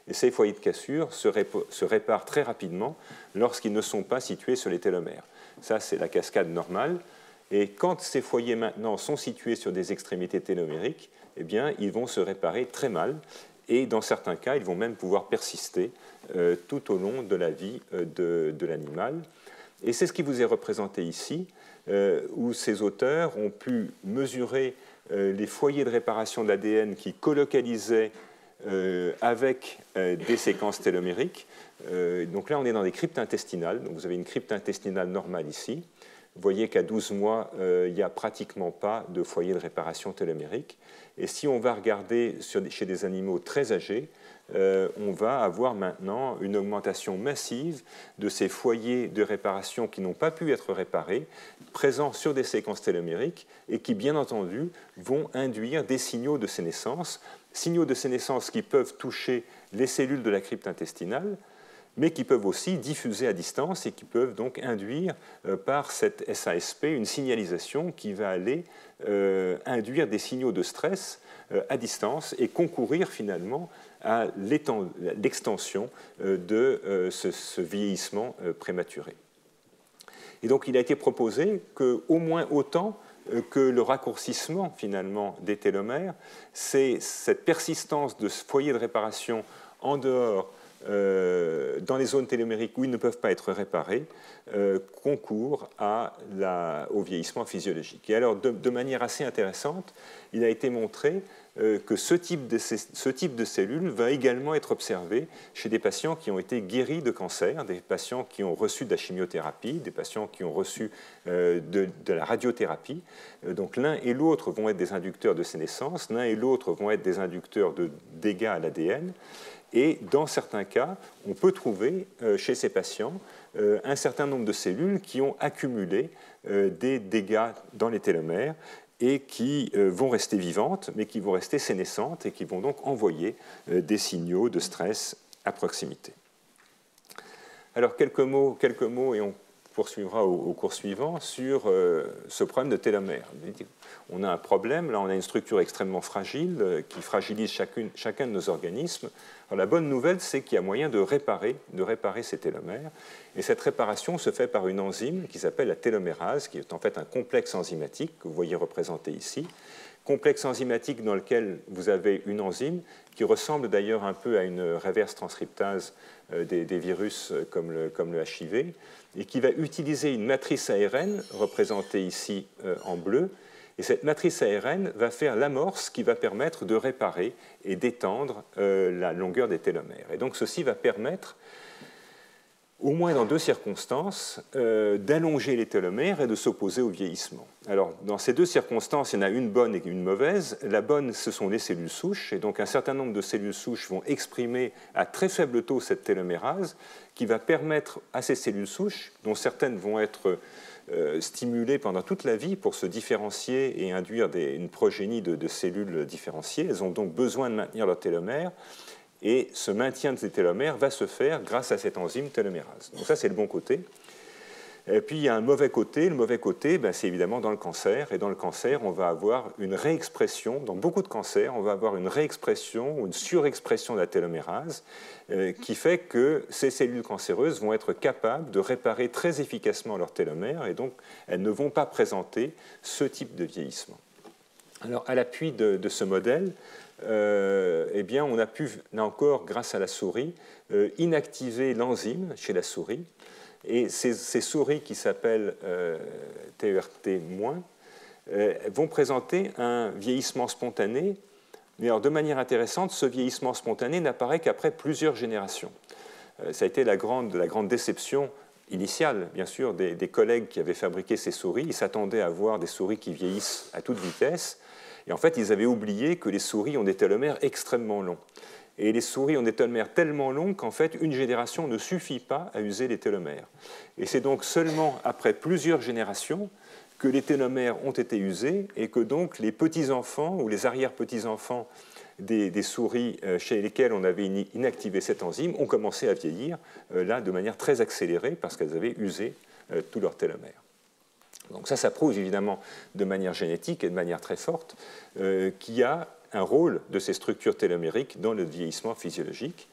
Et ces foyers de cassure se réparent très rapidement lorsqu'ils ne sont pas situés sur les télomères. Ça, c'est la cascade normale. Et quand ces foyers maintenant sont situés sur des extrémités télomériques, eh bien, ils vont se réparer très mal. Et dans certains cas, ils vont même pouvoir persister tout au long de la vie de l'animal. Et c'est ce qui vous est représenté ici, où ces auteurs ont pu mesurer les foyers de réparation de l'ADN qui colocalisaient avec des séquences télomériques. Donc là, on est dans des cryptes intestinales. Donc vous avez une crypte intestinale normale ici. Vous voyez qu'à 12 mois, il n'y a pratiquement pas de foyer de réparation télomérique. Et si on va regarder chez des animaux très âgés, on va avoir maintenant une augmentation massive de ces foyers de réparation qui n'ont pas pu être réparés, présents sur des séquences télomériques et qui, bien entendu, vont induire des signaux de sénescence qui peuvent toucher les cellules de la crypte intestinale, mais qui peuvent aussi diffuser à distance et qui peuvent donc induire par cette SASP une signalisation qui va aller induire des signaux de stress à distance et concourir finalement à l'extension de ce vieillissement prématuré. Et donc il a été proposé qu'au moins autant que le raccourcissement finalement des télomères, c'est cette persistance de ce foyer de réparation en dehors dans les zones télomériques où ils ne peuvent pas être réparés, concourent au vieillissement physiologique. Et alors, de manière assez intéressante, il a été montré que ce type de cellules va également être observé chez des patients qui ont été guéris de cancer, des patients qui ont reçu de la chimiothérapie, des patients qui ont reçu de la radiothérapie. Donc l'un et l'autre vont être des inducteurs de sénescence, l'un et l'autre vont être des inducteurs de dégâts à l'ADN. Et dans certains cas, on peut trouver chez ces patients un certain nombre de cellules qui ont accumulé des dégâts dans les télomères et qui vont rester vivantes, mais qui vont rester sénescentes et qui vont donc envoyer des signaux de stress à proximité. Alors, quelques mots et on poursuivra au cours suivant sur ce problème de télomère. On a un problème, là on a une structure extrêmement fragile qui fragilise chacun de nos organismes. Alors, la bonne nouvelle, c'est qu'il y a moyen de réparer ces télomères. Et cette réparation se fait par une enzyme qui s'appelle la télomérase, qui est en fait un complexe enzymatique que vous voyez représenté ici. Complexe enzymatique dans lequel vous avez une enzyme qui ressemble d'ailleurs un peu à une reverse transcriptase des virus comme le HIV, et qui va utiliser une matrice ARN représentée ici en bleu. Et cette matrice ARN va faire l'amorce qui va permettre de réparer et d'étendre la longueur des télomères. Et donc ceci va permettre, au moins dans deux circonstances, d'allonger les télomères et de s'opposer au vieillissement. Alors, dans ces deux circonstances, il y en a une bonne et une mauvaise. La bonne, ce sont les cellules souches, et donc un certain nombre de cellules souches vont exprimer à très faible taux cette télomérase, qui va permettre à ces cellules souches, dont certaines vont être stimulées pendant toute la vie pour se différencier et induire une progénie de cellules différenciées. Elles ont donc besoin de maintenir leur télomère. Et ce maintien de ces télomères va se faire grâce à cette enzyme télomérase. Donc ça, c'est le bon côté. Et puis, il y a un mauvais côté. Le mauvais côté, c'est évidemment dans le cancer. Et dans le cancer, on va avoir une réexpression. Dans beaucoup de cancers, on va avoir une réexpression ou une surexpression de la télomérase qui fait que ces cellules cancéreuses vont être capables de réparer très efficacement leurs télomères. Et donc, elles ne vont pas présenter ce type de vieillissement. Alors, à l'appui de ce modèle, eh bien, on a pu, là encore, grâce à la souris, inactiver l'enzyme chez la souris. Et ces souris qui s'appellent TERT-, vont présenter un vieillissement spontané. Mais alors, de manière intéressante, ce vieillissement spontané n'apparaît qu'après plusieurs générations. Ça a été la grande déception initiale, bien sûr, des collègues qui avaient fabriqué ces souris. Ils s'attendaient à voir des souris qui vieillissent à toute vitesse. Et en fait, ils avaient oublié que les souris ont des télomères extrêmement longs. Et les souris ont des télomères tellement longs qu'en fait, une génération ne suffit pas à user les télomères. Et c'est donc seulement après plusieurs générations que les télomères ont été usés et que donc les petits-enfants ou les arrière-petits-enfants des souris chez lesquelles on avait inactivé cette enzyme ont commencé à vieillir, là, de manière très accélérée parce qu'elles avaient usé tous leurs télomères. Donc ça prouve évidemment de manière génétique et de manière très forte qu'il y a un rôle de ces structures télomériques dans le vieillissement physiologique.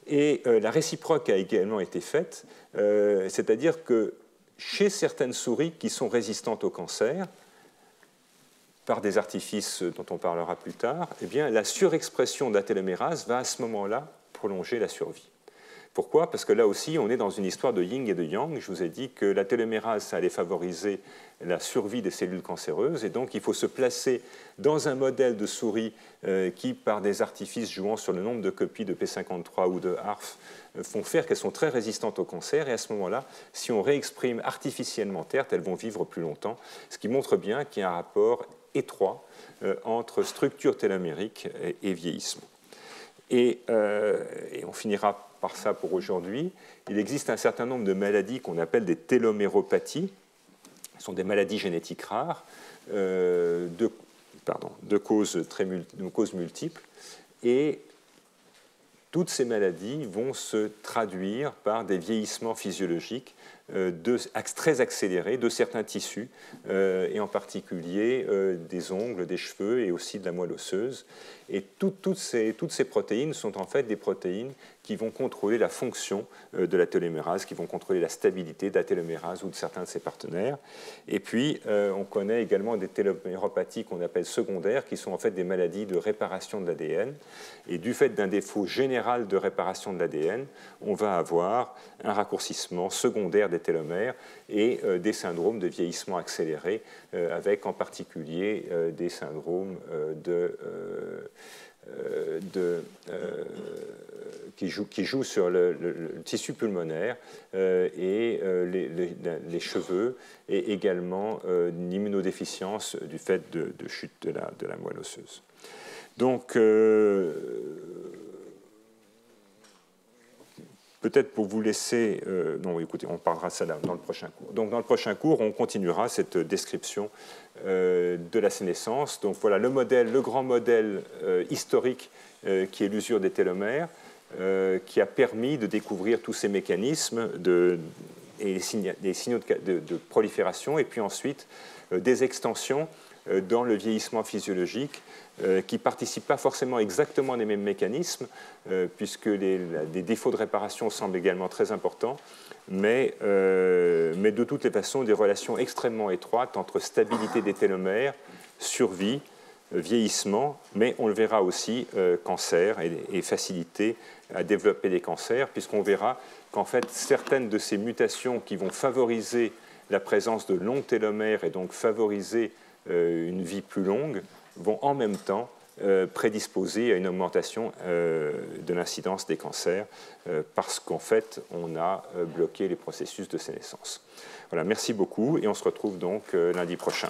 Et la réciproque a également été faite, c'est-à-dire que chez certaines souris qui sont résistantes au cancer, par des artifices dont on parlera plus tard, eh bien, la surexpression de la télomérase va à ce moment-là prolonger la survie. Pourquoi ? Parce que là aussi, on est dans une histoire de yin et de yang. Je vous ai dit que la télomérase, ça allait favoriser la survie des cellules cancéreuses. Et donc, il faut se placer dans un modèle de souris qui, par des artifices jouant sur le nombre de copies de P53 ou de HARF, font faire qu'elles sont très résistantes au cancer. Et à ce moment-là, si on réexprime artificiellement TERT, elles vont vivre plus longtemps. Ce qui montre bien qu'il y a un rapport étroit entre structure télomérique et vieillissement. Et on finira par ça pour aujourd'hui. Il existe un certain nombre de maladies qu'on appelle des téloméropathies. Ce sont des maladies génétiques rares de causes multiples. Et toutes ces maladies vont se traduire par des vieillissements physiologiques très accélérée de certains tissus, et en particulier des ongles, des cheveux et aussi de la moelle osseuse. Et toutes ces protéines sont en fait des protéines qui vont contrôler la fonction de la télomérase, qui vont contrôler la stabilité de la télomérase ou de certains de ses partenaires. Et puis, on connaît également des téloméropathies qu'on appelle secondaires, qui sont en fait des maladies de réparation de l'ADN. Et du fait d'un défaut général de réparation de l'ADN, on va avoir un raccourcissement secondaire des télomères et des syndromes de vieillissement accéléré, avec en particulier des syndromes qui jouent sur le tissu pulmonaire et les cheveux, et également une immunodéficience du fait de chute de la moelle osseuse. Donc, peut-être pour vous laisser... non, écoutez, on parlera de ça dans le prochain cours. Donc, dans le prochain cours, on continuera cette description de la sénescence. Donc, voilà le grand modèle historique qui est l'usure des télomères, qui a permis de découvrir tous ces mécanismes et les signaux de prolifération, et puis ensuite des extensions dans le vieillissement physiologique qui ne participent pas forcément exactement des mêmes mécanismes, puisque les défauts de réparation semblent également très importants, mais de toutes les façons, des relations extrêmement étroites entre stabilité des télomères, survie, vieillissement, mais on le verra aussi, cancer et facilité à développer des cancers, puisqu'on verra qu'en fait, certaines de ces mutations qui vont favoriser la présence de longs télomères et donc favoriser une vie plus longue, vont en même temps prédisposer à une augmentation de l'incidence des cancers, parce qu'en fait, on a bloqué les processus de sénescence. Voilà, merci beaucoup, et on se retrouve donc lundi prochain.